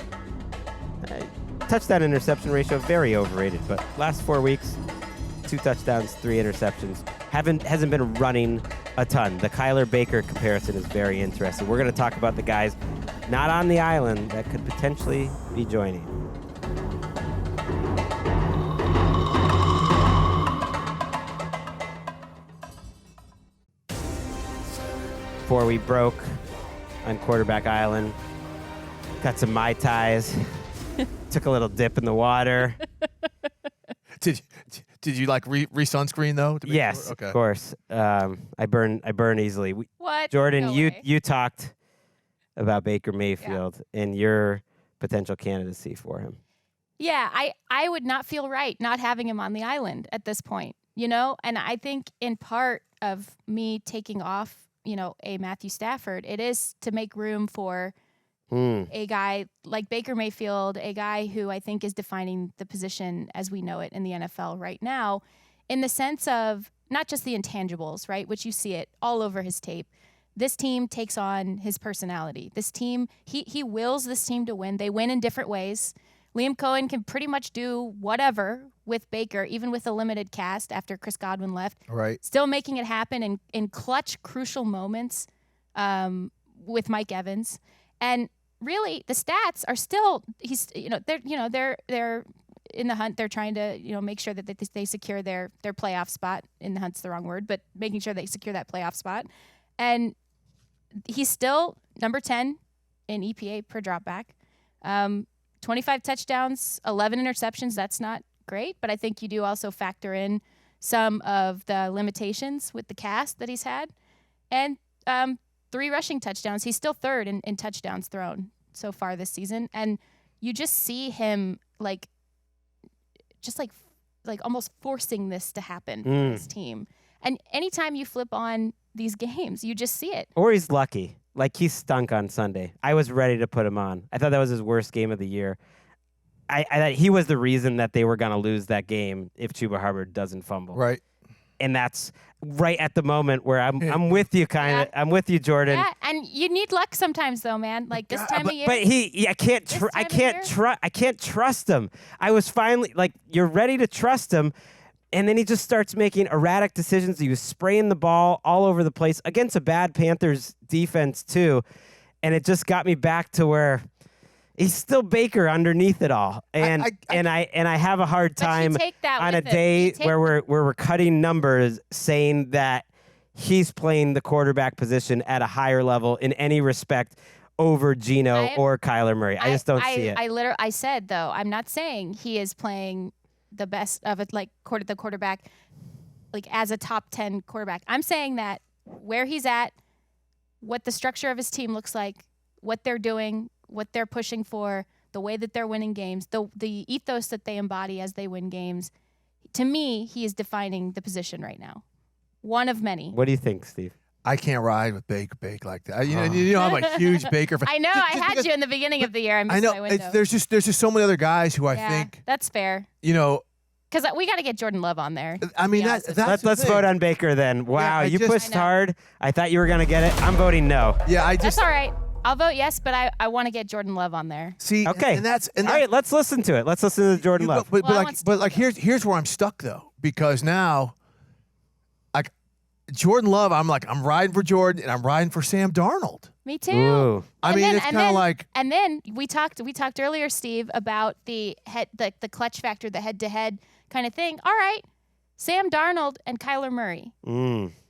Speaker 3: touchdown interception ratio, very overrated. But last 4 weeks, 2 touchdowns, 3 interceptions. Hasn't been running a ton. The Kyler Baker comparison is very interesting. We're going to talk about the guys not on the island that could potentially be joining. Before we broke on Quarterback Island, got some Mai Tais, took a little dip in the water.
Speaker 4: Did you like re-sunscreen though? To make
Speaker 3: Yes,
Speaker 4: sure? Okay.
Speaker 3: of course. I burn easily.
Speaker 5: What?
Speaker 3: Jourdan,
Speaker 5: No
Speaker 3: you
Speaker 5: way.
Speaker 3: you talked about Baker Mayfield and your potential candidacy for him.
Speaker 5: Yeah, I would not feel right not having him on the island at this point, And I think in part of me taking off, a Matthew Stafford, it is to make room for a guy like Baker Mayfield, a guy who I think is defining the position as we know it in the NFL right now, in the sense of not just the intangibles, right, which you see it all over his tape. This team takes on his personality. This team, he wills this team to win. They win in different ways. Liam Cohen can pretty much do whatever with Baker, even with a limited cast after Chris Godwin left.
Speaker 4: Right.
Speaker 5: Still making it happen in clutch, crucial moments with Mike Evans. And really, the stats are still they're in the hunt. They're trying to make sure that they secure their playoff spot. In the hunt's the wrong word, but making sure they secure that playoff spot. And he's still number 10 in EPA per dropback. 25 touchdowns, 11 interceptions. That's not great, but I think you do also factor in some of the limitations with the cast that he's had. And 3 rushing touchdowns. He's still third in touchdowns thrown so far this season. And you just see him like almost forcing this to happen for his team. And anytime you flip on these games, you just see it.
Speaker 3: Or he's lucky. Like, he stunk on Sunday. I was ready to put him on. I thought that was his worst game of the year. I thought he was the reason that they were going to lose that game if Chuba Hubbard doesn't fumble.
Speaker 4: Right.
Speaker 3: And that's right at the moment where I'm with you, kind of. Yeah. I'm with you, Jourdan.
Speaker 5: Yeah, and you need luck sometimes, though, man. Like this time of year.
Speaker 3: But I can't trust him. I was finally like, you're ready to trust him. And then he just starts making erratic decisions. He was spraying the ball all over the place against a bad Panthers defense too. And it just got me back to where he's still Baker underneath it all. And I have a hard time on a day where we're cutting numbers saying that he's playing the quarterback position at a higher level in any respect over Geno or Kyler Murray. I just don't see it.
Speaker 5: I said, though, I'm not saying he is playing the best of it, like the quarterback, like as a top 10 quarterback. I'm saying that where he's at, what the structure of his team looks like, what they're doing, what they're pushing for, the way that they're winning games, the ethos that they embody as they win games. To me, he is defining the position right now. One of many.
Speaker 3: What do you think, Steve?
Speaker 4: I can't ride with Bake like that. You know, I'm a huge Baker fan.
Speaker 5: I know. I had you in the beginning of the year. I missed my window.
Speaker 4: There's just so many other guys who I think.
Speaker 5: That's fair. Because we got to get Jordan Love on there.
Speaker 4: I mean,
Speaker 3: let's vote on Baker then. Wow, you pushed hard. I thought you were going to get it. I'm voting no.
Speaker 4: Yeah,
Speaker 5: That's all right. I'll vote yes, but I want to get Jordan Love on there.
Speaker 4: See,
Speaker 3: okay.
Speaker 4: And that's
Speaker 3: all right, let's listen to it. Let's listen to Jordan Love.
Speaker 4: But here's where I'm stuck though, because now, like, Jordan Love, I'm riding for Jordan and I'm riding for Sam Darnold.
Speaker 5: Me too.
Speaker 3: Ooh.
Speaker 4: It's kind of like.
Speaker 5: And then we talked earlier, Steve, about the clutch factor, the head-to-head kind of thing. All right, Sam Darnold and Kyler Murray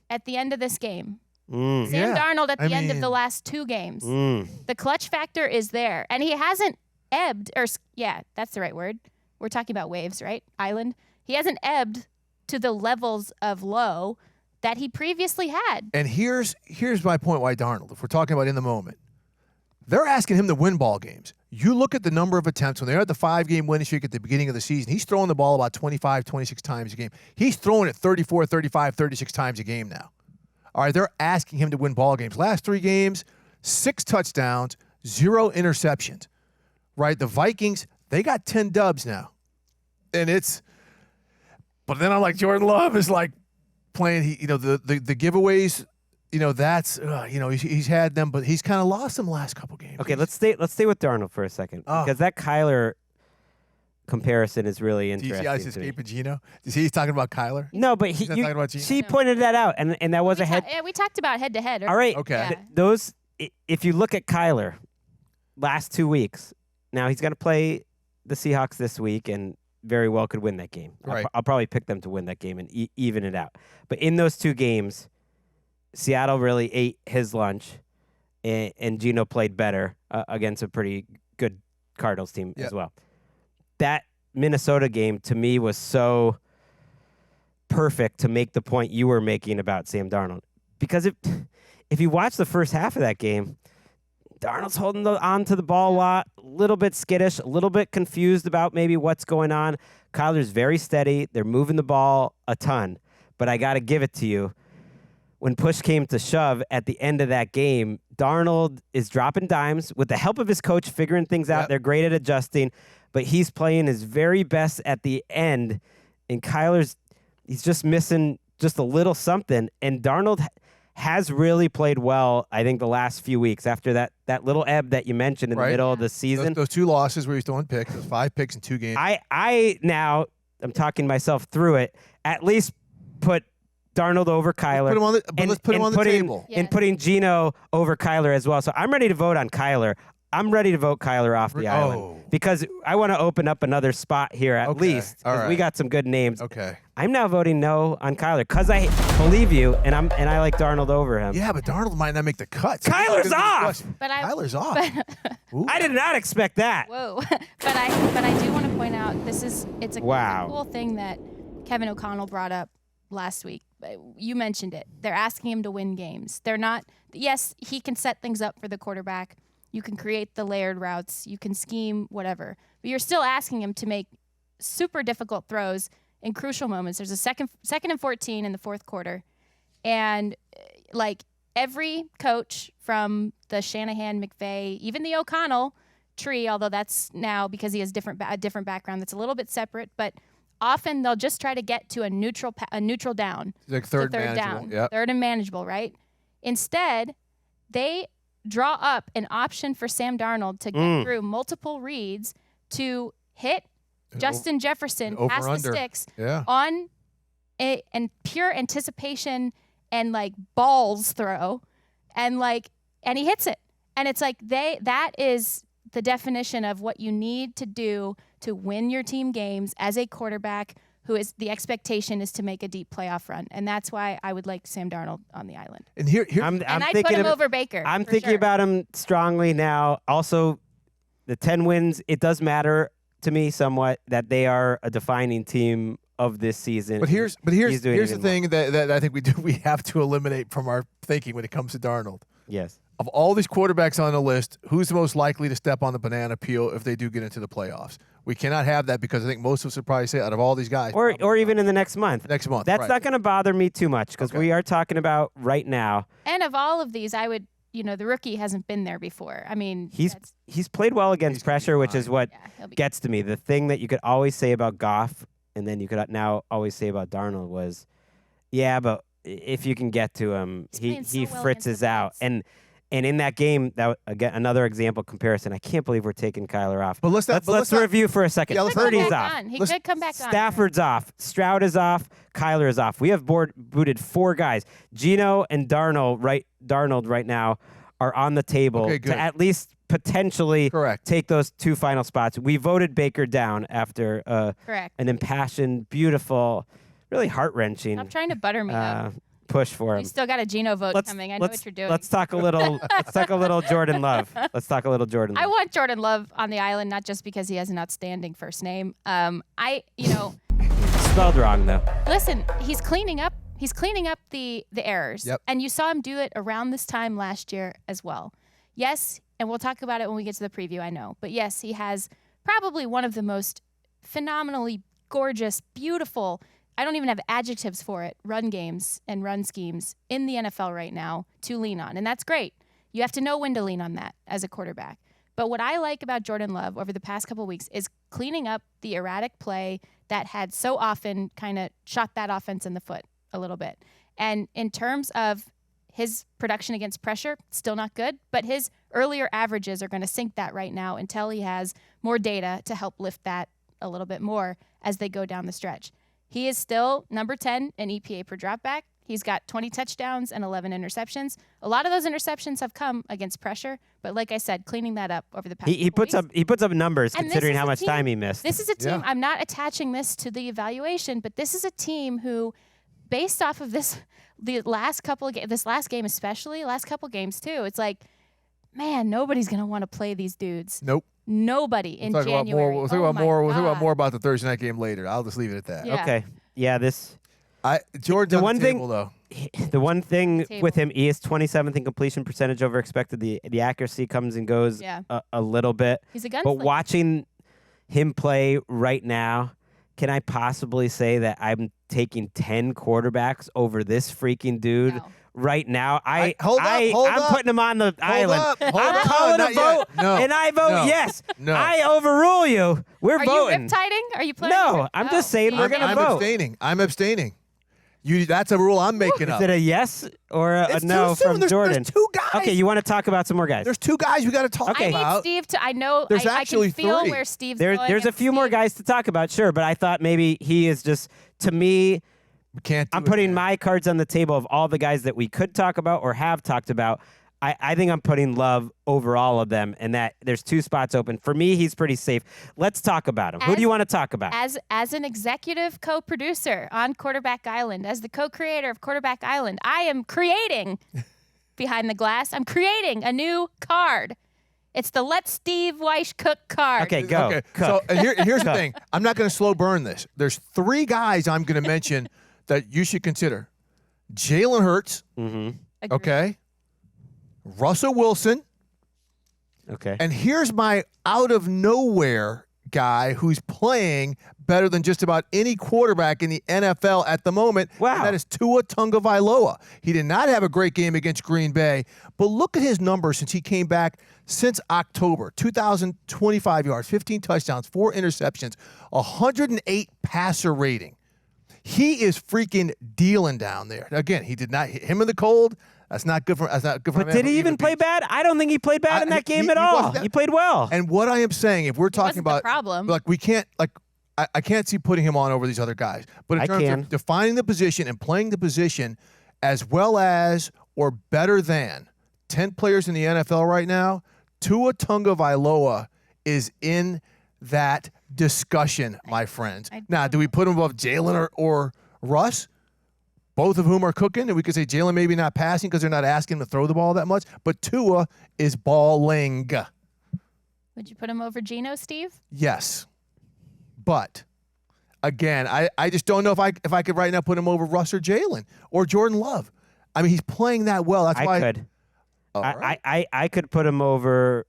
Speaker 5: at the end of this game. Sam Darnold at the end of the last 2 games. The clutch factor is there, and he hasn't ebbed. That's the right word. We're talking about waves, right? Island. He hasn't ebbed to the levels of low that he previously had.
Speaker 4: And here's my point why Darnold, if we're talking about in the moment, they're asking him to win ball games. You look at the number of attempts when they're at the 5-game winning streak at the beginning of the season, he's throwing the ball about 25, 26 times a game. He's throwing it 34, 35, 36 times a game now. All right, they're asking him to win ball games. Last 3 games, 6 touchdowns, 0 interceptions. Right? The Vikings, they got 10 dubs now. And but then I'm like, Jordan Love is like playing, the giveaways, that's he's had them, but he's kind of lost them the last couple games.
Speaker 3: Okay, let's stay with Darnold for a second because that Kyler comparison is really
Speaker 4: Do you
Speaker 3: interesting.
Speaker 4: see how he's escaping Gino? Do you see he's talking about Kyler?
Speaker 3: No, but
Speaker 4: He's not talking about Gino?
Speaker 3: she pointed that out, and that was a head.
Speaker 5: Yeah, we talked about head to head.
Speaker 3: All right,
Speaker 4: Okay.
Speaker 5: Yeah.
Speaker 3: If you look at Kyler, last 2 weeks, now he's going to play the Seahawks this week, and very well could win that game.
Speaker 4: Right.
Speaker 3: I'll probably pick them to win that game and even it out. But in those 2 games, Seattle really ate his lunch, and Gino played better against a pretty good Cardinals team as well. That Minnesota game, to me, was so perfect to make the point you were making about Sam Darnold. Because if you watch the first half of that game, Darnold's holding on to the ball a lot, a little bit skittish, a little bit confused about maybe what's going on. Kyler's very steady. They're moving the ball a ton. But I got to give it to you. When push came to shove at the end of that game, Darnold is dropping dimes with the help of his coach, figuring things out. They're great at adjusting, but he's playing his very best at the end. And he's just missing just a little something. And Darnold has really played well, I think, the last few weeks after that little ebb that you mentioned in the middle of the season.
Speaker 4: Those 2 losses where he's throwing picks, those 5 picks in 2 games.
Speaker 3: I'm talking myself through it, at least put Darnold over Kyler.
Speaker 4: Let's put him on the table.
Speaker 3: And putting Gino over Kyler as well. So I'm ready to vote on Kyler. I'm ready to vote Kyler off the island because I want to open up another spot here at least.
Speaker 4: All right.
Speaker 3: We got some good names.
Speaker 4: Okay.
Speaker 3: I'm now voting no on Kyler because I believe you and I like Darnold over him.
Speaker 4: Yeah, but Darnold might not make the cut.
Speaker 3: Kyler's off.
Speaker 4: Kyler's off.
Speaker 3: I did not expect that.
Speaker 5: Whoa. but I do want to point out it's a cool thing that Kevin O'Connell brought up last week. You mentioned it. They're asking him to win games. They're not. Yes, he can set things up for the quarterback. You can create the layered routes. You can scheme, whatever. But you're still asking him to make super difficult throws in crucial moments. There's a second and 14 in the fourth quarter. And, every coach from the Shanahan, McVay, even the O'Connell tree, although that's now because he has a different background that's a little bit separate, but often they'll just try to get to a neutral down.
Speaker 4: Like third
Speaker 5: down.
Speaker 4: Yep.
Speaker 5: Third and manageable, right? Instead, they draw up an option for Sam Darnold to get through multiple reads to hit Justin Jefferson past the sticks on and pure anticipation and balls throw and he hits it. And it's that is the definition of what you need to do to win your team games as a quarterback who is the expectation is to make a deep playoff run. And that's why I would like Sam Darnold on the island.
Speaker 4: And here
Speaker 5: I put him over Baker.
Speaker 3: I'm thinking about him strongly now. Also, the 10 wins, it does matter to me somewhat that they are a defining team of this season.
Speaker 4: But here's the thing that I think we have to eliminate from our thinking when it comes to Darnold.
Speaker 3: Yes.
Speaker 4: Of all these quarterbacks on the list, who's the most likely to step on the banana peel if they do get into the playoffs? We cannot have that because I think most of us would probably say out of all these guys.
Speaker 3: Or even in the next month.
Speaker 4: Next month.
Speaker 3: That's not going to bother me too much because we are talking about right now.
Speaker 5: And of all of these, I would, the rookie hasn't been there before. I mean,
Speaker 3: he's played well against pressure, which is what gets to me. The thing that you could always say about Goff and then you could now always say about Darnold was, but if you can get to him, he fritzes out. And in that game, that again another example comparison. I can't believe we're taking Kyler off.
Speaker 4: But
Speaker 3: let's review for a second. Purdy's off.
Speaker 5: He could come back on.
Speaker 3: Stafford's off. Stroud is off. Kyler is off. We have booted 4 guys. Gino and Darnold right now are on the table to at least potentially take those 2 final spots. We voted Baker down after an impassioned, beautiful, really heart-wrenching.
Speaker 5: Stop trying to butter me up.
Speaker 3: Push for him.
Speaker 5: You still got a Gino vote coming. I know what you're doing.
Speaker 3: Let's talk a little. Let's talk a little Jordan Love.
Speaker 5: I want Jordan Love on the island, not just because he has an outstanding first name.
Speaker 3: Spelled wrong though.
Speaker 5: Listen, he's cleaning up. He's cleaning up the errors.
Speaker 4: Yep.
Speaker 5: And you saw him do it around this time last year as well. Yes, and we'll talk about it when we get to the preview. I know, but yes, he has probably one of the most phenomenally gorgeous, beautiful. I don't even have adjectives for it, run games and run schemes in the NFL right now to lean on. And that's great. You have to know when to lean on that as a quarterback. But what I like about Jordan Love over the past couple of weeks is cleaning up the erratic play that had so often kind of shot that offense in the foot a little bit. And in terms of his production against pressure, still not good, but his earlier averages are going to sink that right now until he has more data to help lift that a little bit more as they go down the stretch. He is still number 10 in EPA per dropback. He's got 20 touchdowns and 11 interceptions. A lot of those interceptions have come against pressure, but like I said, cleaning that up over the past
Speaker 3: he puts up numbers
Speaker 5: and
Speaker 3: considering how much time he missed.
Speaker 5: This is a team.
Speaker 4: Yeah.
Speaker 5: I'm not attaching this to the evaluation, but this is a team who, based off of this, this last game especially, last couple games too, it's like, man, nobody's gonna want to play these dudes.
Speaker 4: Nope.
Speaker 5: Nobody in January.
Speaker 4: We'll talk about more about the Thursday night game later. I'll just leave it at that.
Speaker 5: Yeah.
Speaker 3: Okay. Yeah,
Speaker 4: Jordan's on the table, though.
Speaker 3: the one thing
Speaker 5: Table.
Speaker 3: with him, he is 27th in completion percentage over expected. The accuracy comes and goes a little bit.
Speaker 5: He's a gunslinger.
Speaker 3: But watching him play right now, can I possibly say that I'm taking 10 quarterbacks over this freaking dude?
Speaker 5: No.
Speaker 3: Right now,
Speaker 4: hold up,
Speaker 3: I'm putting him on the island. I'm
Speaker 4: on.
Speaker 3: calling
Speaker 4: Not
Speaker 3: a vote,
Speaker 4: yet. No.
Speaker 3: and I vote
Speaker 4: No.
Speaker 3: yes.
Speaker 4: No.
Speaker 3: I overrule you. We're
Speaker 5: Are
Speaker 3: voting.
Speaker 5: you rip-tiding? Are you playing?
Speaker 3: No, I'm just saying we're gonna
Speaker 4: I'm
Speaker 3: vote.
Speaker 4: I'm abstaining. That's a rule I'm making
Speaker 3: Is
Speaker 4: up.
Speaker 3: it a yes or a
Speaker 4: It's
Speaker 3: no
Speaker 4: too soon.
Speaker 3: from
Speaker 4: There's
Speaker 3: Jourdan?
Speaker 4: two guys.
Speaker 3: Okay, you want to talk about some more guys?
Speaker 4: There's two guys we got to talk
Speaker 3: Okay.
Speaker 5: I
Speaker 4: about.
Speaker 5: need Steve to. I know.
Speaker 4: There's
Speaker 5: I
Speaker 4: actually
Speaker 5: can feel
Speaker 4: three.
Speaker 5: where Steve's
Speaker 3: There's
Speaker 5: going.
Speaker 3: a
Speaker 5: and
Speaker 3: few more
Speaker 5: Steve-
Speaker 3: guys to talk about, sure, but I thought maybe he is just, to me,
Speaker 4: We can't.
Speaker 3: I'm putting my cards on the table of all the guys that we could talk about or have talked about. I think I'm putting Love over all of them, and that there's two spots open. For me, he's pretty safe. Let's talk about him. Who do you want to talk about?
Speaker 5: As an executive co-producer on Quarterback Island, as the co-creator of Quarterback Island, I am creating behind the glass. I'm creating a new card. It's the Let Steve Wyche Cook card.
Speaker 3: Okay, go.
Speaker 4: Okay.
Speaker 3: Cook.
Speaker 4: So here's the thing. I'm not going to slow burn this. There's three guys I'm going to mention that you should consider. Jalen Hurts.
Speaker 5: Agreed.
Speaker 4: Okay. Russell Wilson.
Speaker 3: Okay.
Speaker 4: And here's my out of nowhere guy who's playing better than just about any quarterback in the NFL at the moment.
Speaker 3: Wow.
Speaker 4: And that is Tua Tagovailoa. He did not have a great game against Green Bay, but look at his numbers since he came back since October. 2,025 yards, 15 touchdowns, 4 interceptions, 108 passer rating. He is freaking dealing down there. Again, he did not hit him in the cold. That's not good for.
Speaker 3: But did he even play bad? I don't think he played bad in that game at all. He played well.
Speaker 4: And what I am saying, if we're talking
Speaker 5: wasn't the
Speaker 4: about
Speaker 5: problem.
Speaker 4: like we can't like I can't see putting him on over these other guys. But in
Speaker 3: I
Speaker 4: terms
Speaker 3: can.
Speaker 4: of defining the position and playing the position as well as or better than 10 players in the NFL right now, Tua Tagovailoa is in that discussion, my friends. Now, do we put him above Jalen or Russ? Both of whom are cooking, and we could say Jalen maybe not passing because they're not asking him to throw the ball that much, but Tua is balling.
Speaker 5: Would you put him over Geno, Steve?
Speaker 4: Yes. But again, I just don't know if I could right now put him over Russ or Jalen or Jordan Love. I mean, he's playing that well. That's why
Speaker 3: I could.
Speaker 4: All right.
Speaker 3: I could put him over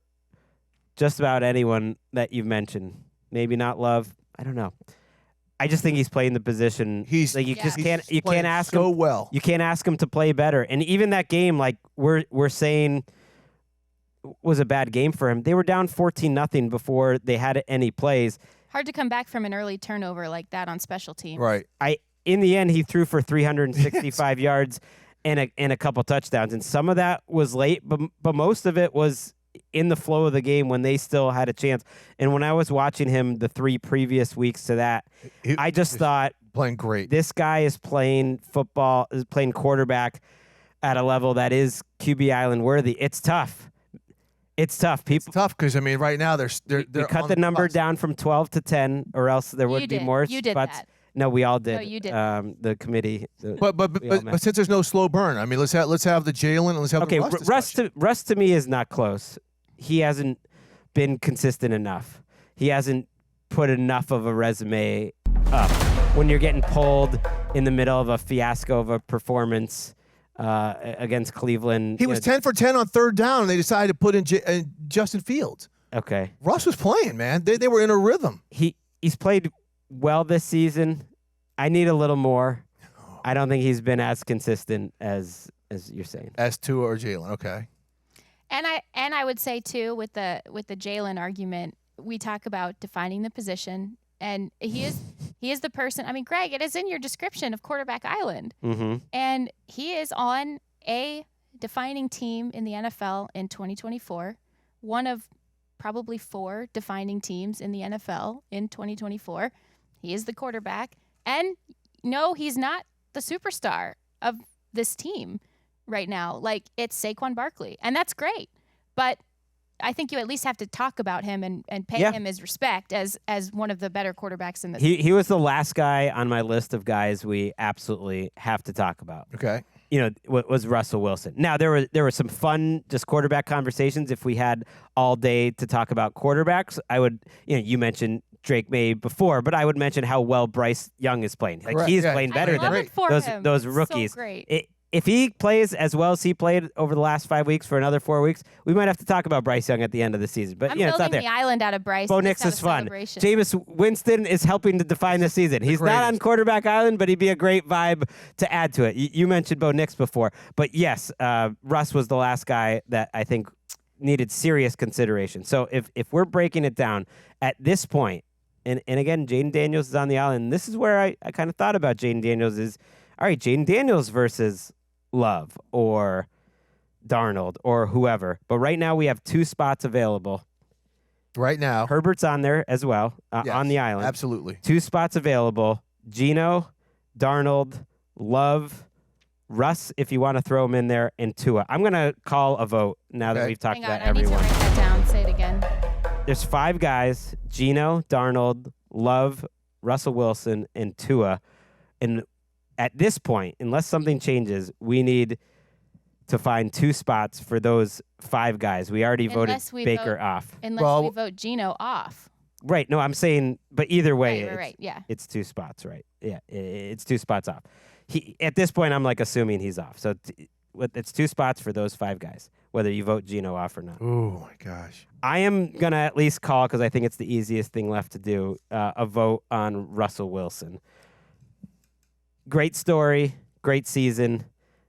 Speaker 3: just about anyone that you've mentioned. Maybe not Love. I don't know. I just think he's playing the position.
Speaker 4: He's
Speaker 3: like you just
Speaker 4: he's
Speaker 3: can't
Speaker 4: playing
Speaker 3: ask
Speaker 4: so
Speaker 3: him
Speaker 4: well.
Speaker 3: You can't ask him to play better. And even that game, like we're saying, was a bad game for him. They were down 14-0 before they had any plays.
Speaker 5: Hard to come back from an early turnover like that on special teams.
Speaker 4: Right.
Speaker 3: In the end, he threw for 365 yards and a couple touchdowns, and some of that was late, but most of it was in the flow of the game when they still had a chance. And when I was watching him the 3 previous weeks to that, I just thought
Speaker 4: Playing great.
Speaker 3: this guy is playing football, is playing quarterback at a level that is QB Island worthy. It's tough. It's tough. People.
Speaker 4: It's tough because I mean, right now they're
Speaker 3: We cut
Speaker 4: on
Speaker 3: the number
Speaker 4: cusp.
Speaker 3: down from 12 to 10, or else there would be
Speaker 5: did.
Speaker 3: more
Speaker 5: You did
Speaker 3: spots.
Speaker 5: that.
Speaker 3: No, we all did.
Speaker 5: No, you did.
Speaker 3: The committee.
Speaker 4: But
Speaker 3: we all met.
Speaker 4: but since there's no slow burn, I mean, let's have the Jalen and let's have
Speaker 3: Okay,
Speaker 4: the Russ discussion.
Speaker 3: Russ to me is not close. He hasn't been consistent enough. He hasn't put enough of a resume up. When you're getting pulled in the middle of a fiasco of a performance against Cleveland.
Speaker 4: He was 10 for 10 on third down, and they decided to put in Justin Fields.
Speaker 3: Okay.
Speaker 4: Russ was playing, man. They were in a rhythm.
Speaker 3: He's played well this season. I need a little more. I don't think he's been as consistent as you're saying.
Speaker 4: As Tua or Jalen, okay.
Speaker 5: And I would say too with the Jalen argument, we talk about defining the position, and he is the person. I mean, Gregg, it is in your description of Quarterback Island,
Speaker 3: Mm-hmm.
Speaker 5: and he is on a defining team in the NFL in 2024, one of probably 4 defining teams in the NFL in 2024. He is the quarterback. And no, he's not the superstar of this team right now. Like, it's Saquon Barkley. And that's great. But I think you at least have to talk about him and pay him his respect as one of the better quarterbacks in this.
Speaker 3: He was the last guy on my list of guys we absolutely have to talk about.
Speaker 4: Okay.
Speaker 3: Was Russell Wilson. Now, there were some fun just quarterback conversations. If we had all day to talk about quarterbacks, I would, you mentioned Drake May before, but I would mention how well Bryce Young is playing. Like, he's playing better than those rookies.
Speaker 5: So great.
Speaker 3: If he plays as well as he played over the last 5 weeks for another 4 weeks, we might have to talk about Bryce Young at the end of the season. But
Speaker 5: I'm
Speaker 3: it's not
Speaker 5: building
Speaker 3: there.
Speaker 5: the island out of Bryce.
Speaker 3: Bo Nix is fun. Jameis Winston is helping to define the season. He's not on quarterback island, but he'd be a great vibe to add to it. You mentioned Bo Nix before, but yes, Russ was the last guy that I think needed serious consideration. So if we're breaking it down at this point, and again, Jaden Daniels is on the island. And this is where I kind of thought about Jaden Daniels is, all right, Jaden Daniels versus Love or Darnold or whoever. But right now we have 2 spots available.
Speaker 4: Right now.
Speaker 3: Herbert's on there as well,
Speaker 4: Yes,
Speaker 3: on the island.
Speaker 4: Absolutely.
Speaker 3: 2 spots available. Geno, Darnold, Love, Russ, if you want to throw him in there, and Tua. I'm going to call a vote now that we've talked about everyone.
Speaker 5: I need to write that down. Say it again.
Speaker 3: There's 5 guys, Geno, Darnold, Love, Russell Wilson, and Tua. And at this point, unless something changes, we need to find 2 spots for those 5 guys. We already voted Baker off.
Speaker 5: Unless we vote Geno off.
Speaker 3: Right. No, I'm saying, but either way,
Speaker 5: Right. Yeah.
Speaker 3: It's 2 spots, right? Yeah, it's 2 spots off. At this point, I'm like assuming he's off. So it's 2 spots for those 5 guys, whether you vote Geno off or not.
Speaker 4: Oh, my gosh.
Speaker 3: I am going to at least call, because I think it's the easiest thing left to do, a vote on Russell Wilson. Great story, great season,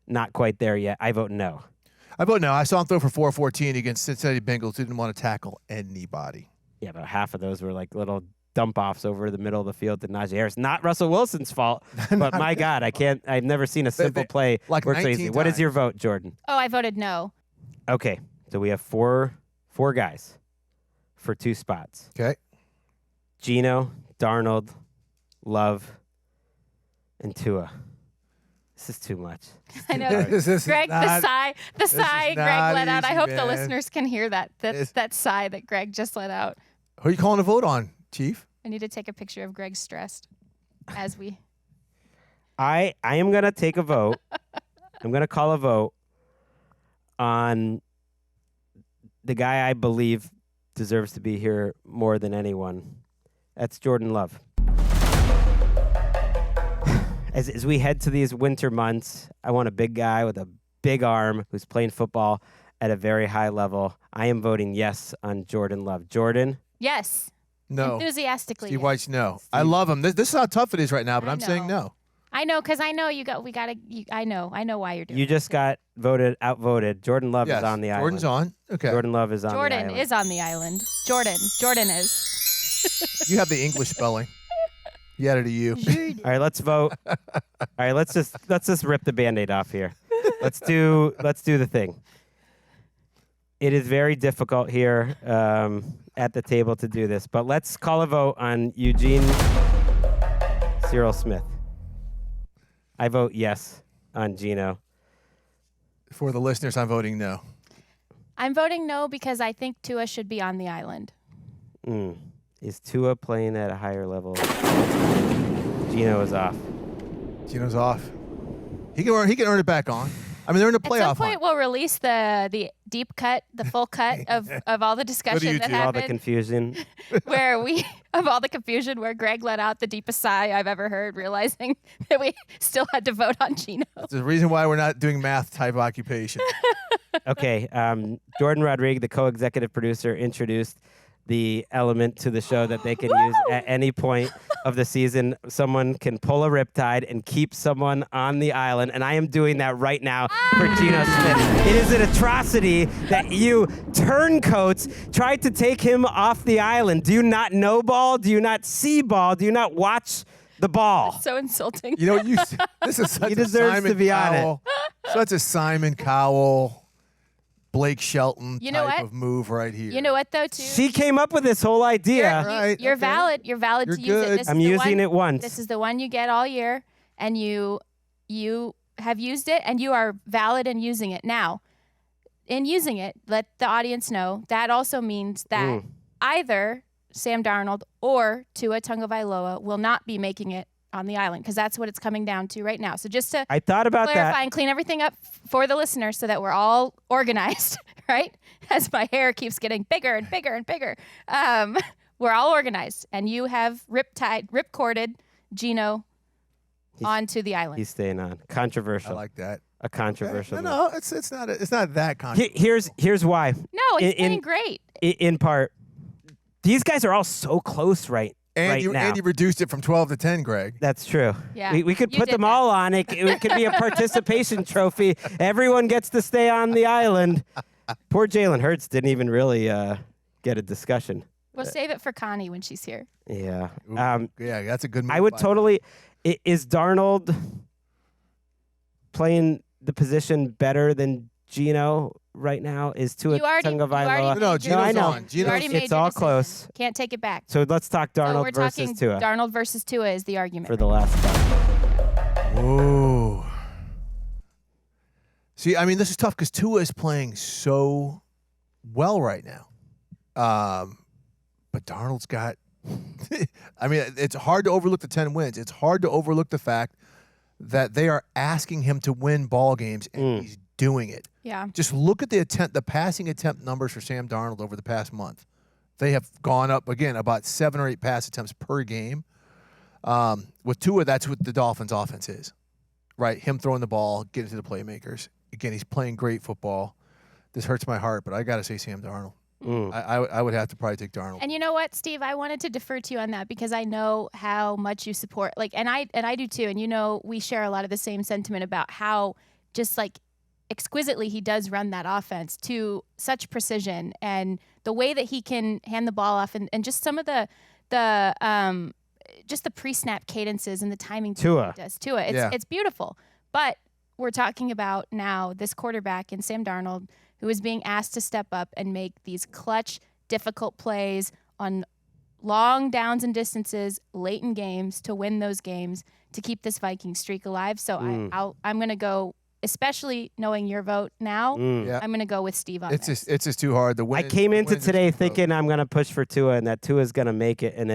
Speaker 3: not quite there yet. I vote no.
Speaker 4: I vote no. I saw him throw for 414 against Cincinnati Bengals. Didn't want to tackle anybody.
Speaker 3: Yeah, but half of those were like little dump-offs over the middle of the field to Najee Harris. Not Russell Wilson's fault, but my God, I've never seen a simple play
Speaker 4: like
Speaker 3: work so easy. What is your vote, Jourdan?
Speaker 5: Oh, I voted no.
Speaker 3: Okay, so we have four guys for 2 spots.
Speaker 4: Okay.
Speaker 3: Geno, Darnold, Love, and Tua. This is too much.
Speaker 5: I know. Greg, the sigh Greg let out. I hope the listeners can hear that sigh that Greg just let out.
Speaker 4: Who are you calling a vote on, Chief?
Speaker 5: I need to take a picture of Greg stressed as we.
Speaker 3: I am going to take a vote. I'm going to call a vote on the guy I believe deserves to be here more than anyone. That's Jourdan Love. As we head to these winter months, I want a big guy with a big arm who's playing football at a very high level. I am voting yes on Jourdan Love. Jourdan?
Speaker 5: Yes.
Speaker 4: No.
Speaker 5: Enthusiastically.
Speaker 4: Steve Wyche, no. I love him. This is how tough it is right now, but I'm saying no.
Speaker 5: I know, because I know I know why you're doing it.
Speaker 3: You just got outvoted. Jourdan Love is on the island.
Speaker 4: Jourdan's on. Okay.
Speaker 3: Jourdan Love is on the island.
Speaker 5: Jourdan is on the island. Jourdan is.
Speaker 4: You have the English spelling. You added a U.
Speaker 3: All right, let's vote. All right, let's just rip the Band-Aid off here. Let's do the thing. It is very difficult here at the table to do this, but let's call a vote on Eugene Cyril Smith. I vote yes on Geno.
Speaker 4: For the listeners, I'm voting no.
Speaker 5: I'm voting no because I think Tua should be on the island.
Speaker 3: Is Tua playing at a higher level? Geno is off.
Speaker 4: Geno's off. He can earn it back on. I mean, they're in a playoff.
Speaker 5: At some point, we'll release the deep cut, the full cut of all the discussion that happened.
Speaker 3: All the confusion.
Speaker 5: Where Greg let out the deepest sigh I've ever heard, realizing that we still had to vote on Geno.
Speaker 4: That's the reason why we're not doing math type occupation.
Speaker 3: Okay. Jourdan Rodrigue, the co-executive producer, introduced the element to the show that they can use at any point of the season. Someone can pull a riptide and keep someone on the island, and I am doing that right now for Geno Smith. It is an atrocity that you turncoats tried to take him off the island. Do you not know ball? Do you not see ball? Do you not watch the ball.
Speaker 5: So insulting.
Speaker 4: You know, this is such
Speaker 3: He
Speaker 4: a
Speaker 3: deserves
Speaker 4: Simon
Speaker 3: to be on it.
Speaker 4: Cowell, such a Simon Cowell, Blake Shelton
Speaker 5: You know
Speaker 4: type
Speaker 5: what?
Speaker 4: of move right here.
Speaker 5: You know what though, too?
Speaker 3: She came up with this whole idea.
Speaker 4: Right,
Speaker 5: You're
Speaker 4: okay.
Speaker 5: valid. You're valid
Speaker 4: You're
Speaker 5: to use it.
Speaker 4: good.
Speaker 5: This
Speaker 3: I'm
Speaker 5: is the
Speaker 3: using
Speaker 5: one,
Speaker 3: it once.
Speaker 5: This is the one you get all year, and you have used it, and you are valid in using it. Now, in using it, let the audience know that also means that either Sam Darnold or Tua Tagovailoa will not be making it on the island, because that's what it's coming down to right now. So just to
Speaker 3: I thought about
Speaker 5: clarify
Speaker 3: that.
Speaker 5: and clean everything up for the listeners so that we're all organized, right? As my hair keeps getting bigger and bigger and bigger. We're all organized, and you have rip-corded Geno onto the island.
Speaker 3: He's staying on. Controversial.
Speaker 4: I like that.
Speaker 3: A controversial.
Speaker 4: No, it's not that controversial.
Speaker 3: Here's why.
Speaker 5: No, it's playing great.
Speaker 3: In part, these guys are all so close right now.
Speaker 4: And you reduced it from 12 to 10, Greg.
Speaker 3: That's true.
Speaker 5: Yeah,
Speaker 3: We could
Speaker 5: you
Speaker 3: put
Speaker 5: did
Speaker 3: them
Speaker 5: that.
Speaker 3: all on it. It could be a participation trophy. Everyone gets to stay on the island. Poor Jalen Hurts didn't even really get a discussion.
Speaker 5: We'll save it for Connie when she's here.
Speaker 3: Yeah.
Speaker 4: Ooh, yeah, that's a good move.
Speaker 3: I would
Speaker 4: by
Speaker 3: totally. Is Darnold playing the position better than Geno right now? Is Tua
Speaker 5: You already
Speaker 3: Tagovailoa?
Speaker 4: No,
Speaker 5: made
Speaker 4: Geno's
Speaker 3: I know.
Speaker 4: on.
Speaker 5: You
Speaker 4: Geno's
Speaker 5: already made
Speaker 3: It's
Speaker 5: your
Speaker 3: all
Speaker 5: decision.
Speaker 3: close.
Speaker 5: Can't take it back.
Speaker 3: So let's talk
Speaker 5: So
Speaker 3: Darnold
Speaker 5: we're
Speaker 3: versus
Speaker 5: talking
Speaker 3: Tua
Speaker 5: Darnold versus Tua is the argument.
Speaker 3: for the last spot.
Speaker 4: Ooh. See, I mean, this is tough because Tua is playing so well right now. But Darnold's got I mean, it's hard to overlook the 10 wins. It's hard to overlook the fact that they are asking him to win ball games, and he's doing it.
Speaker 5: Yeah.
Speaker 4: Just look at the passing attempt numbers for Sam Darnold over the past month. They have gone up, again, about 7 or 8 pass attempts per game. With Tua, that's what the Dolphins' offense is, right? Him throwing the ball, getting to the playmakers. Again, he's playing great football. This hurts my heart, but I got to say Sam Darnold. I would have to probably take Darnold.
Speaker 5: And you know what, Steve? I wanted to defer to you on that because I know how much you support, and I do too. And you know, we share a lot of the same sentiment about how just like exquisitely he does run that offense to such precision, and the way that he can hand the ball off, and just some of the just the pre-snap cadences and the timing
Speaker 3: Tua.
Speaker 5: he does. Tua. It's beautiful. But we're talking about now this quarterback in Sam Darnold, who is being asked to step up and make these clutch, difficult plays on long downs and distances late in games to win those games to keep this Viking streak alive. So I'm going to go, especially knowing your vote now, I'm going to go with Steve on this.
Speaker 4: It's just too hard.
Speaker 3: I came into today thinking I'm going to push for Tua and that Tua is going to make it, and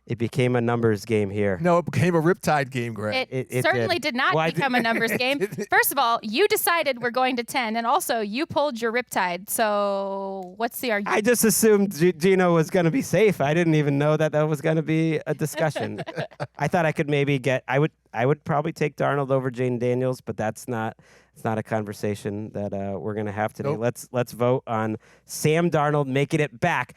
Speaker 3: it became a numbers game here.
Speaker 4: No, it became a riptide game, Greg.
Speaker 5: It certainly did not become a numbers game. First of all, you decided we're going to 10, and also you pulled your riptide. So what's the argument?
Speaker 3: I just assumed Geno was going to be safe. I didn't even know that was going to be a discussion. I thought I could maybe I would probably take Darnold over Jaden Daniels, but it's not a conversation that we're going to have today.
Speaker 4: Nope.
Speaker 3: Let's vote on Sam Darnold making it back.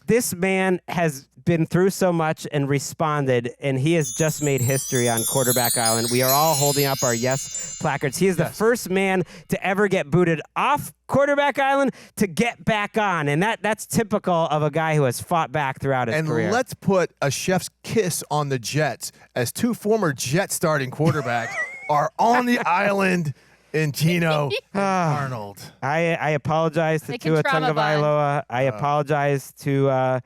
Speaker 3: This man has been through so much and responded, and he has just made history on Quarterback Island. We are all holding up our yes placards. He is the first man to ever get booted off Quarterback Island to get back on, and that's typical of a guy who has fought back throughout his career.
Speaker 4: And let's put a chef's kiss on the Jets as 2 former Jet starting quarterbacks are on the island in Geno and Arnold.
Speaker 3: I apologize to
Speaker 5: They can
Speaker 3: Tua
Speaker 5: trauma bond.
Speaker 3: Tagovailoa. I apologize to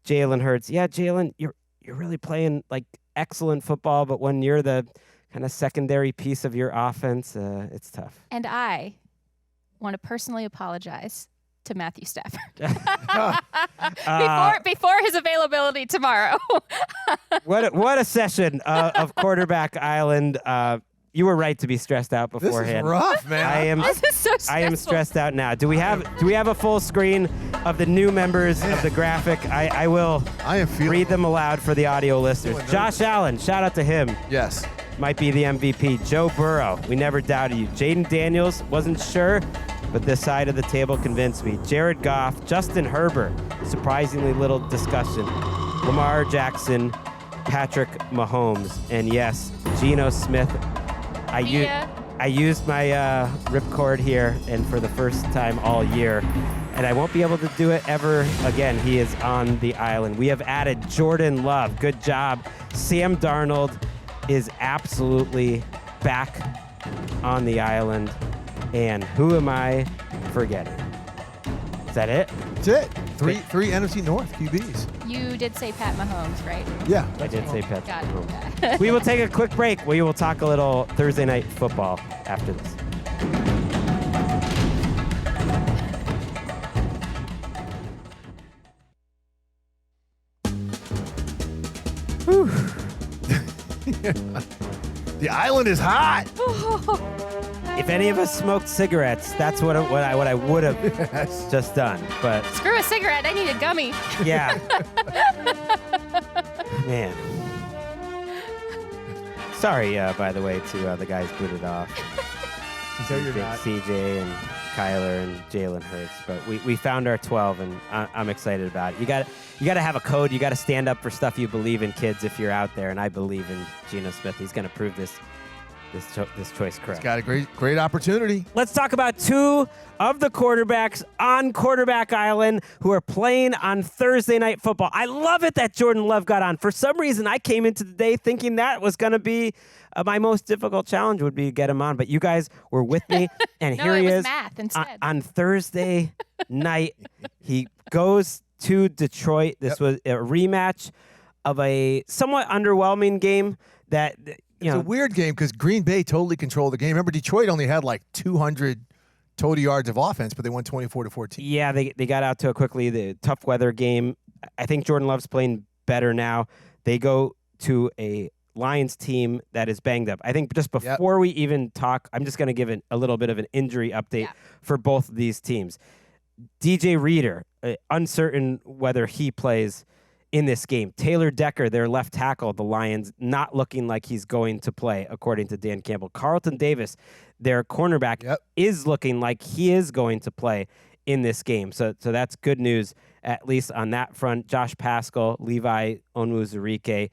Speaker 3: Jalen Hurts. Yeah, Jalen, you're really playing like excellent football, but when you're the kind of secondary piece of your offense, it's tough.
Speaker 5: And I want to personally apologize to Matthew Stafford before his availability tomorrow.
Speaker 3: What a session of Quarterback Island. You were right to be stressed out
Speaker 4: This
Speaker 3: beforehand.
Speaker 4: is rough, man.
Speaker 5: This is so stressful.
Speaker 3: I am stressed out now. Do we have a full screen of the new members of the graphic? I will
Speaker 4: I am feeling
Speaker 3: read them aloud for the audio listeners. Josh Allen, shout out to him.
Speaker 4: Yes.
Speaker 3: Might be the MVP. Joe Burrow, we never doubted you. Jaden Daniels, wasn't sure, but this side of the table convinced me. Jared Goff, Justin Herbert, surprisingly little discussion. Lamar Jackson, Patrick Mahomes, and yes, Geno Smith. I used my ripcord here, and for the first time all year, and I won't be able to do it ever again. He is on the island. We have added Jourdan Love. Good job. Sam Darnold is absolutely back on the island. And who am I forgetting? Is that it?
Speaker 4: That's it. Three NFC North QBs.
Speaker 5: You did say Pat Mahomes, right?
Speaker 4: Yeah.
Speaker 3: I did say Pat
Speaker 5: Got
Speaker 3: Mahomes.
Speaker 5: it.
Speaker 3: We will take a quick break. We will talk a little Thursday night football after this.
Speaker 4: The island is hot.
Speaker 3: If any of us smoked cigarettes, that's what I would have just done. But
Speaker 5: Screw a cigarette. I need a gummy.
Speaker 3: yeah, man. Sorry, by the way, to the guys booted off.
Speaker 4: No, you're not.
Speaker 3: CJ and Kyler and Jalen Hurts, but we found our 12, and I'm excited about it. You got to have a code. You got to stand up for stuff you believe in, kids. If you're out there, and I believe in Geno Smith, he's going to prove this choice correct.
Speaker 4: He's got a great opportunity.
Speaker 3: Let's talk about two of the quarterbacks on Quarterback Island who are playing on Thursday Night Football. I love it that Jourdan Love got on. For some reason, I came into the day thinking that was going to be my most difficult challenge would be to get him on, but you guys were with me, and
Speaker 5: No,
Speaker 3: here
Speaker 5: it
Speaker 3: he
Speaker 5: was
Speaker 3: is
Speaker 5: math instead.
Speaker 3: on Thursday night. He goes to Detroit. This was a rematch of a somewhat underwhelming game that
Speaker 4: It's a weird game because Green Bay totally controlled the game. Remember, Detroit only had like 200 total yards of offense, but they won 24-14.
Speaker 3: Yeah, they got out to it quickly. The tough weather game. I think Jourdan Love's playing better now. They go to a Lions team that is banged up. I think just before we even talk, I'm just going to give a little bit of an injury update for both of these teams. DJ Reader, uncertain whether he plays in this game. Taylor Decker, their left tackle, the Lions, not looking like he's going to play, according to Dan Campbell. Carlton Davis, their cornerback, is looking like he is going to play in this game. So that's good news, at least on that front. Josh Paschal, Levi Onwuzurike.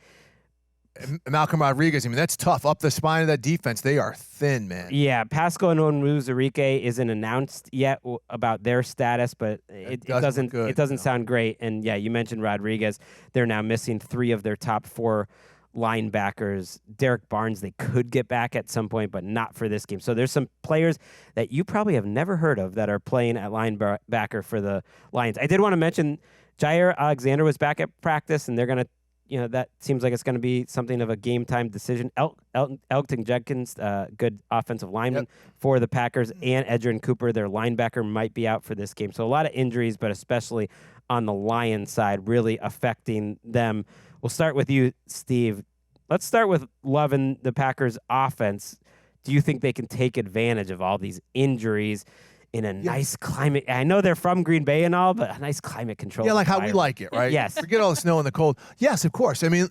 Speaker 4: Malcolm Rodriguez, I mean, that's tough. Up the spine of that defense, they are thin, man.
Speaker 3: Yeah, Paschal and Onwuzurike isn't announced yet about their status, but it doesn't sound great. And yeah, you mentioned Rodriguez. They're now missing 3 of their top 4 linebackers. Derek Barnes, they could get back at some point, but not for this game. So there's some players that you probably have never heard of that are playing at linebacker for the Lions. I did want to mention Jair Alexander was back at practice, and they're going to that seems like it's going to be something of a game-time decision. Elgton Jenkins, good offensive lineman for the Packers, and Edgerrin Cooper, their linebacker, might be out for this game. So a lot of injuries, but especially on the Lions side, really affecting them. We'll start with you, Steve. Let's start with Love and the Packers' offense. Do you think they can take advantage of all these injuries in a nice climate? I know they're from Green Bay and all, but a nice climate control.
Speaker 4: Yeah, like how we like it, right?
Speaker 3: Yes.
Speaker 4: Forget all the snow and the cold. Yes, of course. I mean,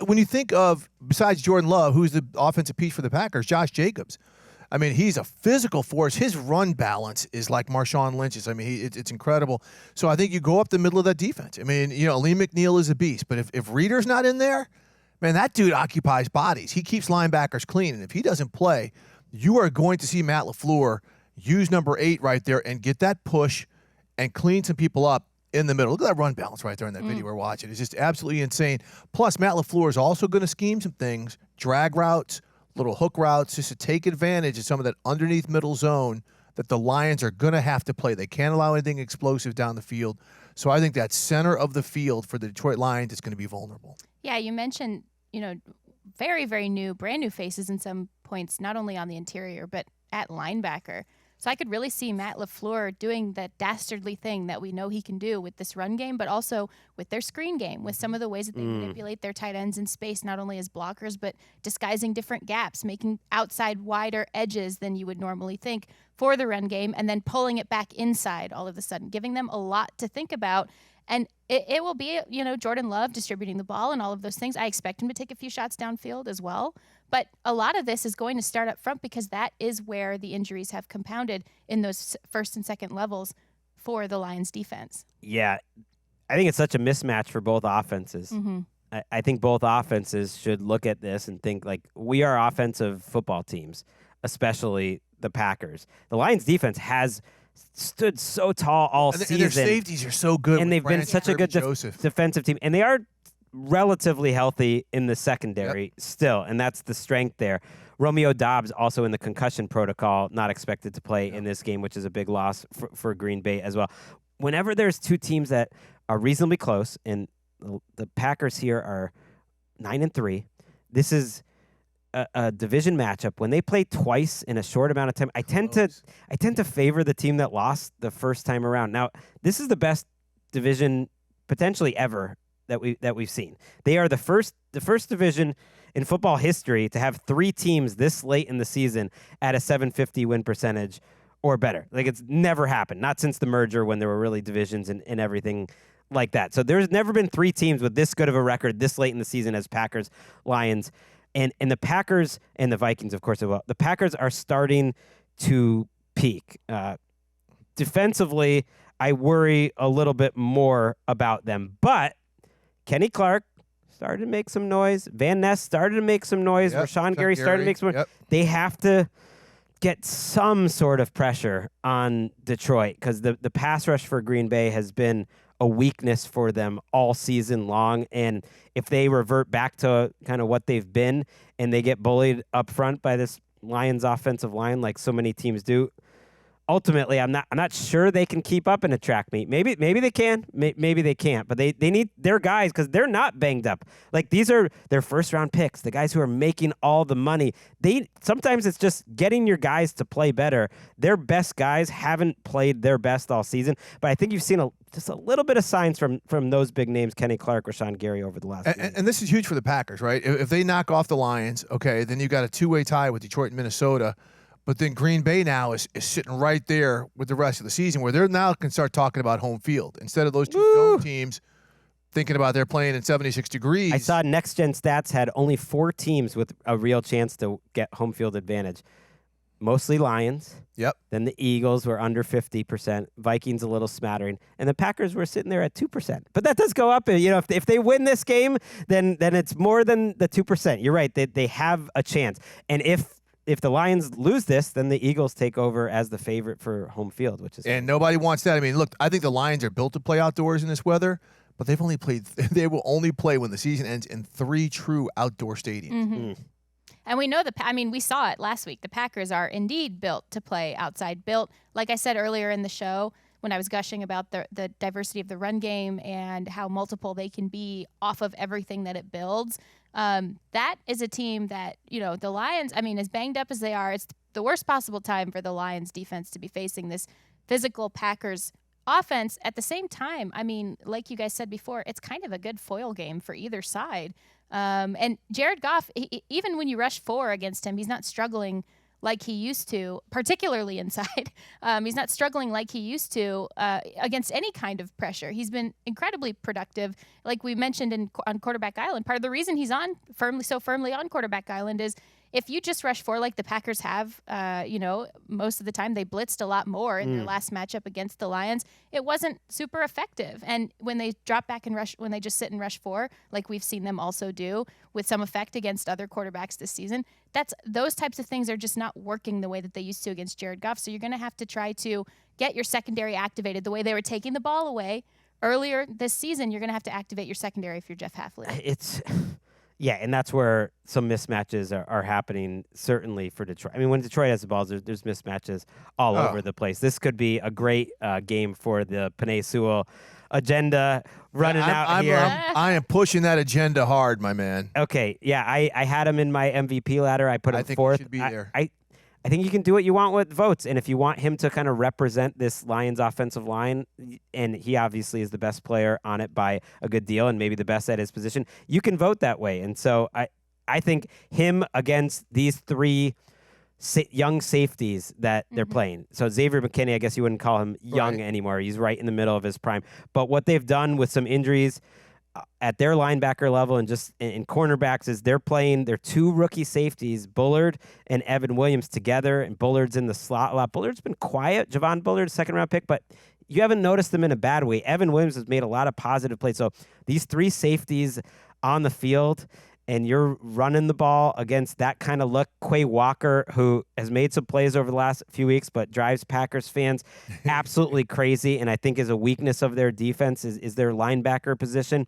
Speaker 4: when you think of, besides Jourdan Love, who's the offensive piece for the Packers? Josh Jacobs. I mean, he's a physical force. His run balance is like Marshawn Lynch's. I mean, it's incredible. So I think you go up the middle of that defense. I mean, Lee McNeil is a beast, but if Reader's not in there, man, that dude occupies bodies. He keeps linebackers clean, and if he doesn't play, you are going to see Matt LaFleur use number 8 right there and get that push and clean some people up in the middle. Look at that run balance right there in that video we're watching. It's just absolutely insane. Plus, Matt LaFleur is also going to scheme some things, drag routes, little hook routes, just to take advantage of some of that underneath middle zone that the Lions are going to have to play. They can't allow anything explosive down the field. So I think that center of the field for the Detroit Lions is going to be vulnerable.
Speaker 5: Yeah, you mentioned, very, very brand new faces in some points, not only on the interior, but at linebacker. So I could really see Matt LaFleur doing that dastardly thing that we know he can do with this run game, but also with their screen game, with some of the ways that they manipulate their tight ends in space, not only as blockers, but disguising different gaps, making outside wider edges than you would normally think for the run game, and then pulling it back inside all of a sudden, giving them a lot to think about. And it will be, Jourdan Love distributing the ball and all of those things. I expect him to take a few shots downfield as well. But a lot of this is going to start up front because that is where the injuries have compounded in those first and second levels for the Lions defense.
Speaker 3: Yeah, I think it's such a mismatch for both offenses.
Speaker 5: Mm-hmm.
Speaker 3: I think both offenses should look at this and think, like, we are offensive football teams. especially the Packers. The Lions defense has stood so tall all season.
Speaker 4: And their safeties are so good.
Speaker 3: And they've been such a good defensive team. And they are relatively healthy in the secondary still, and that's the strength there. Romeo Doubs also in the concussion protocol, not expected to play in this game, which is a big loss for Green Bay as well. Whenever there's two teams that are reasonably close, and the Packers here are 9-3, this is a division matchup. When they play twice in a short amount of time, I tend to favor the team that lost the first time around. Now, this is the best division potentially ever that we've seen. They are the first division in football history to have three teams this late in the season at a 750 win percentage or better. Like, it's never happened, not since the merger when there were really divisions and everything like that. So there's never been three teams with this good of a record this late in the season as Packers, Lions, and the Packers and the Vikings, of course, as well. The Packers are starting to peak. Defensively, I worry a little bit more about them, but Kenny Clark started to make some noise. Van Ness started to make some noise. Rashawn Gary started to make some noise.
Speaker 4: Yep.
Speaker 3: They have to get some sort of pressure on Detroit because the pass rush for Green Bay has been a weakness for them all season long. And if they revert back to kind of what they've been and they get bullied up front by this Lions offensive line like so many teams do, ultimately, I'm not sure they can keep up in a track meet. Maybe they can, maybe they can't. But they need their guys because they're not banged up. Like, these are their first round picks, the guys who are making all the money. Sometimes it's just getting your guys to play better. Their best guys haven't played their best all season, but I think you've seen just a little bit of signs from those big names, Kenny Clark, Rashawn Gary, over the last few years.
Speaker 4: And this is huge for the Packers, right? If they knock off the Lions, okay, then you've got a two-way tie with Detroit and Minnesota. But then Green Bay now is sitting right there with the rest of the season where they're now can start talking about home field instead of those two dome teams thinking about they're playing in 76 degrees.
Speaker 3: I saw Next Gen Stats had only 4 teams with a real chance to get home field advantage. Mostly Lions.
Speaker 4: Yep.
Speaker 3: Then the Eagles were under 50%. Vikings a little smattering. And the Packers were sitting there at 2%. But that does go up. You know, if they win this game, then it's more than the 2%. You're right. They have a chance. And if the Lions lose this, then the Eagles take over as the favorite for home field, which is
Speaker 4: nobody wants that. I mean, look, I think the Lions are built to play outdoors in this weather, but they will only play when the season ends in 3 true outdoor stadiums.
Speaker 5: Mm-hmm. And we know we saw it last week. The Packers are indeed built to play outside. Built, like I said earlier in the show, when I was gushing about the diversity of the run game and how multiple they can be off of everything that it builds. That is a team that, the Lions, as banged up as they are, it's the worst possible time for the Lions defense to be facing this physical Packers offense. At the same time, like you guys said before, it's kind of a good foil game for either side. And Jared Goff, even when you rush 4 against him, he's not struggling like he used to, particularly inside. He's not struggling like he used to against any kind of pressure. He's been incredibly productive. Like we mentioned on Quarterback Island, part of the reason he's so firmly on Quarterback Island is if you just rush 4 like the Packers have, most of the time they blitzed a lot more in their last matchup against the Lions. It wasn't super effective. And when they drop back and rush, when they just sit and rush 4, like we've seen them also do with some effect against other quarterbacks this season, those types of things are just not working the way that they used to against Jared Goff. So you're going to have to try to get your secondary activated the way they were taking the ball away earlier this season. You're going to have to activate your secondary if you're Jeff Hafley.
Speaker 3: Yeah, and that's where some mismatches are happening, certainly for Detroit. When Detroit has the balls, there's mismatches all over the place. This could be a great game for the Penei Sewell agenda running out here.
Speaker 4: I am pushing that agenda hard, my man.
Speaker 3: Okay, yeah, I had him in my MVP ladder. I put him 4th.
Speaker 4: I think he should be there.
Speaker 3: I think you can do what you want with votes. And if you want him to kind of represent this Lions offensive line, and he obviously is the best player on it by a good deal and maybe the best at his position, you can vote that way. And so I think him against these 3 young safeties that they're playing. So Xavier McKinney, I guess you wouldn't call him young anymore. He's right in the middle of his prime. But what they've done with some injuries at their linebacker level and just in cornerbacks is they're playing their 2 rookie safeties, Bullard and Evan Williams, together, and Bullard's in the slot a lot. Bullard's been quiet, Javon Bullard, 2nd-round pick, but you haven't noticed them in a bad way. Evan Williams has made a lot of positive plays. So these 3 safeties on the field, and you're running the ball against that kind of look. Quay Walker, who has made some plays over the last few weeks, but drives Packers fans absolutely crazy, and I think is a weakness of their defense is their linebacker position.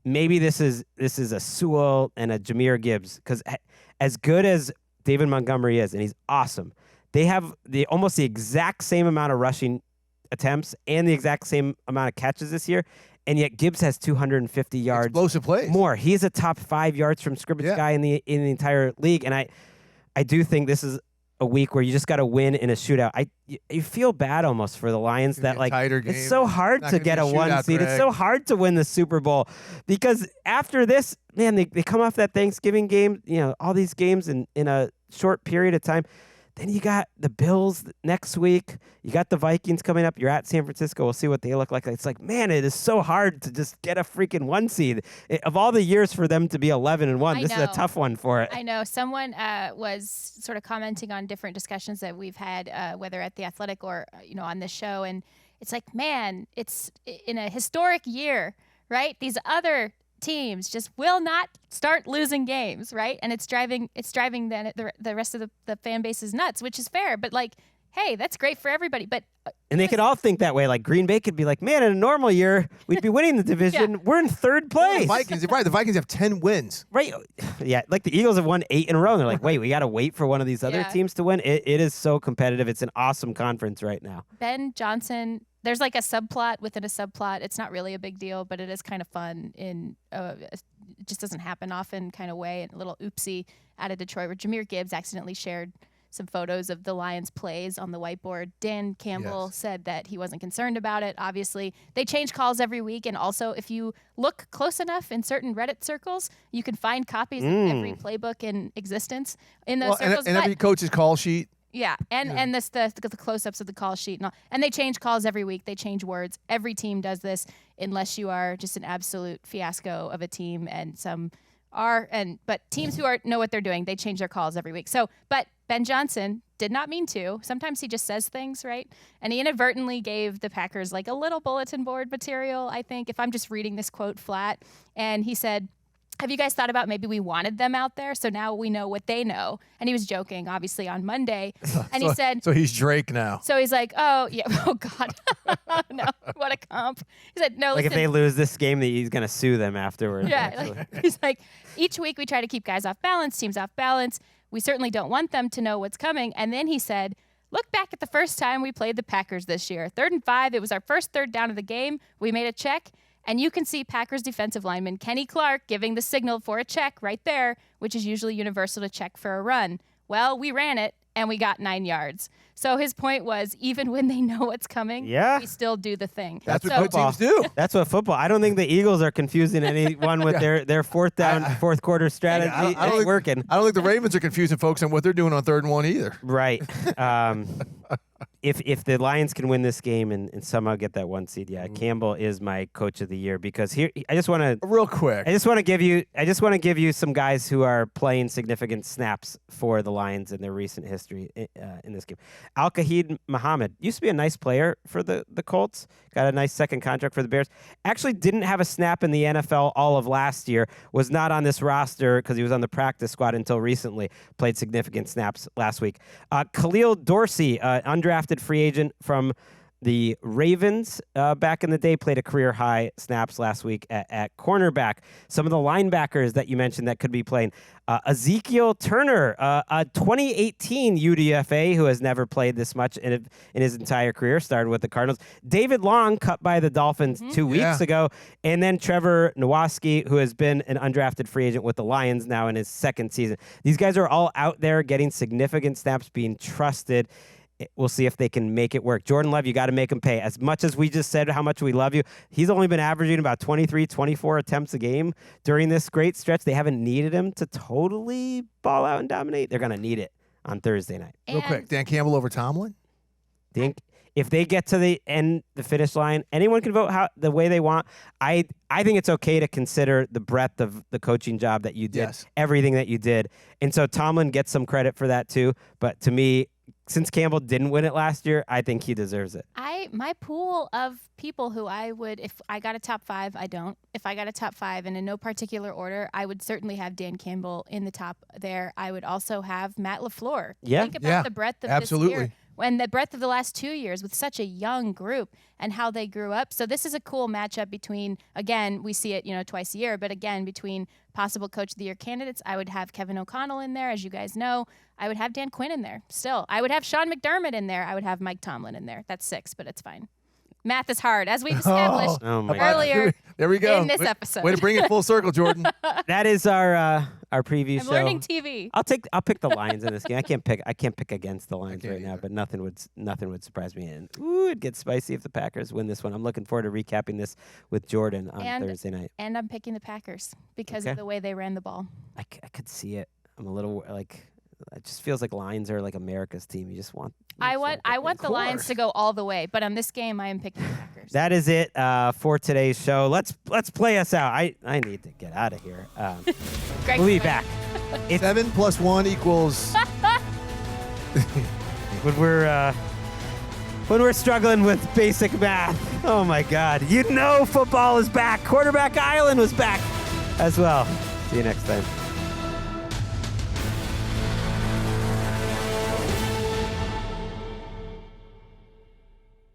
Speaker 3: Maybe this is a Sewell and a Jahmyr Gibbs, because as good as David Montgomery is, and he's awesome, they have almost the exact same amount of rushing attempts and the exact same amount of catches this year, and yet Gibbs has 250 yards.
Speaker 4: Explosive plays.
Speaker 3: More. He's a top 5 yards from scrimmage guy in the entire league, and I do think this is a week where you just got to win in a shootout. You feel bad almost for the Lions that like it's so hard to get a 1 seed. It's so hard to win the Super Bowl because after this, man, they come off that Thanksgiving game, all these games in a short period of time. Then you got the Bills next week. You got the Vikings coming up. You're at San Francisco. We'll see what they look like. It's like, man, it is so hard to just get a freaking 1 seed. Of all the years for them to be 11-1, this is a tough one for it.
Speaker 5: I know. Someone was sort of commenting on different discussions that we've had, whether at The Athletic or on this show, and it's like, man, it's in a historic year, right? These other teams just will not start losing games, right? And it's driving the rest of the fan base is nuts, which is fair. But like, hey, that's great for everybody. But
Speaker 3: and they could all think that way. Like Green Bay could be like, man, in a normal year, we'd be winning the division. We're in third place.
Speaker 4: The Vikings, right? The Vikings have 10 wins.
Speaker 3: Right. Yeah. Like the Eagles have won 8 in a row. And they're like, wait, we got to wait for one of these other teams to win. It is so competitive. It's an awesome conference right now.
Speaker 5: Ben Johnson. There's like a subplot within a subplot. It's not really a big deal, but it is kind of fun it just doesn't happen often kind of way. And a little oopsie out of Detroit where Jahmyr Gibbs accidentally shared some photos of the Lions' plays on the whiteboard. Dan Campbell said that he wasn't concerned about it. Obviously, they change calls every week. And also, if you look close enough in certain Reddit circles, you can find copies of every playbook in existence in those circles.
Speaker 4: And every coach's call sheet.
Speaker 5: Yeah, and this the close-ups of the call sheet and they change calls every week. They change words. Every team does this, unless you are just an absolute fiasco of a team, and some are. But teams who know what they're doing, they change their calls every week. So, but Ben Johnson did not mean to. Sometimes he just says things, right? And he inadvertently gave the Packers like a little bulletin board material, I think, if I'm just reading this quote flat. And he said, have you guys thought about maybe we wanted them out there, so now we know what they know? And he was joking, obviously, on Monday. And he said...
Speaker 4: So he's Drake now.
Speaker 5: So he's like, oh, yeah, oh, God. No, what a comp. He said, no,
Speaker 3: like
Speaker 5: listen.
Speaker 3: If they lose this game, he's going to sue them afterwards.
Speaker 5: Yeah. He's like, each week we try to keep guys off balance, teams off balance. We certainly don't want them to know what's coming. And then he said, look back at the first time we played the Packers this year. 3rd and 5, it was our first third down of the game. We made a check. And you can see Packers defensive lineman Kenny Clark giving the signal for a check right there, which is usually universal to check for a run. Well, we ran it, and we got 9 yards. So his point was, even when they know what's coming, we still do the thing.
Speaker 4: That's what good teams do.
Speaker 3: That's what football. I don't think the Eagles are confusing anyone with their fourth quarter strategy. It's working.
Speaker 4: I don't think the Ravens are confusing folks on what they're doing on 3rd and 1 either.
Speaker 3: Right. If the Lions can win this game and somehow get that 1 seed, Campbell is my coach of the year, because here I just want to
Speaker 4: real quick.
Speaker 3: I just want to give you some guys who are playing significant snaps for the Lions in their recent history in this game. Al-Qaid Muhammad used to be a nice player for the Colts. Got a nice second contract for the Bears. Actually didn't have a snap in the NFL all of last year. Was not on this roster because he was on the practice squad until recently. Played significant snaps last week. Khalil Dorsey, undrafted free agent from the Ravens back in the day, played a career-high snaps last week at cornerback. Some of the linebackers that you mentioned that could be playing. Ezekiel Turner, a 2018 UDFA who has never played this much in his entire career, started with the Cardinals. David Long, cut by the Dolphins 2 weeks ago. And then Trevor Nowaski, who has been an undrafted free agent with the Lions now in his second season. These guys are all out there getting significant snaps, being trusted. We'll see if they can make it work. Jordan Love, you got to make him pay. As much as we just said how much we love you, he's only been averaging about 23, 24 attempts a game during this great stretch. They haven't needed him to totally ball out and dominate. They're going to need it on Thursday night.
Speaker 4: Real quick, Dan Campbell over Tomlin?
Speaker 3: If they get to the finish line, anyone can vote the way they want. I think it's okay to consider the breadth of the coaching job that you did, everything that you did. And so Tomlin gets some credit for that too. But to me, since Campbell didn't win it last year, I think he deserves it.
Speaker 5: My pool of people who I would, if I got a top 5, I don't. If I got a top 5 and in no particular order, I would certainly have Dan Campbell in the top there. I would also have Matt LaFleur.
Speaker 3: Yeah.
Speaker 5: Think about the breadth of this year. And the breadth of the last 2 years with such a young group and how they grew up. So this is a cool matchup between, again, we see it, twice a year, but again, between possible Coach of the Year candidates. I would have Kevin O'Connell in there, as you guys know. I would have Dan Quinn in there still. I would have Sean McDermott in there. I would have Mike Tomlin in there. That's 6, but it's fine. Math is hard, as we've established earlier
Speaker 4: there we go.
Speaker 5: in this episode.
Speaker 4: Way to bring it full circle, Jourdan.
Speaker 3: That is our preview
Speaker 5: I'm
Speaker 3: show.
Speaker 5: learning TV.
Speaker 3: I'll pick the Lions in this game. I can't pick against the Lions right now, but nothing would surprise me. And it gets spicy if the Packers win this one. I'm looking forward to recapping this with Jourdan on Thursday night.
Speaker 5: And I'm picking the Packers because of the way they ran the ball.
Speaker 3: I could see it. I'm a little like. It just feels like Lions are like America's team. You just want.
Speaker 5: I want the Lions to go all the way, but on this game, I am picking the Packers.
Speaker 3: That is it for today's show. Let's play us out. I need to get out of here. We'll be back.
Speaker 4: 7 + 1 equals.
Speaker 3: When we're struggling with basic math. Oh my God! Football is back. Quarterback Island was back as well. See you next time.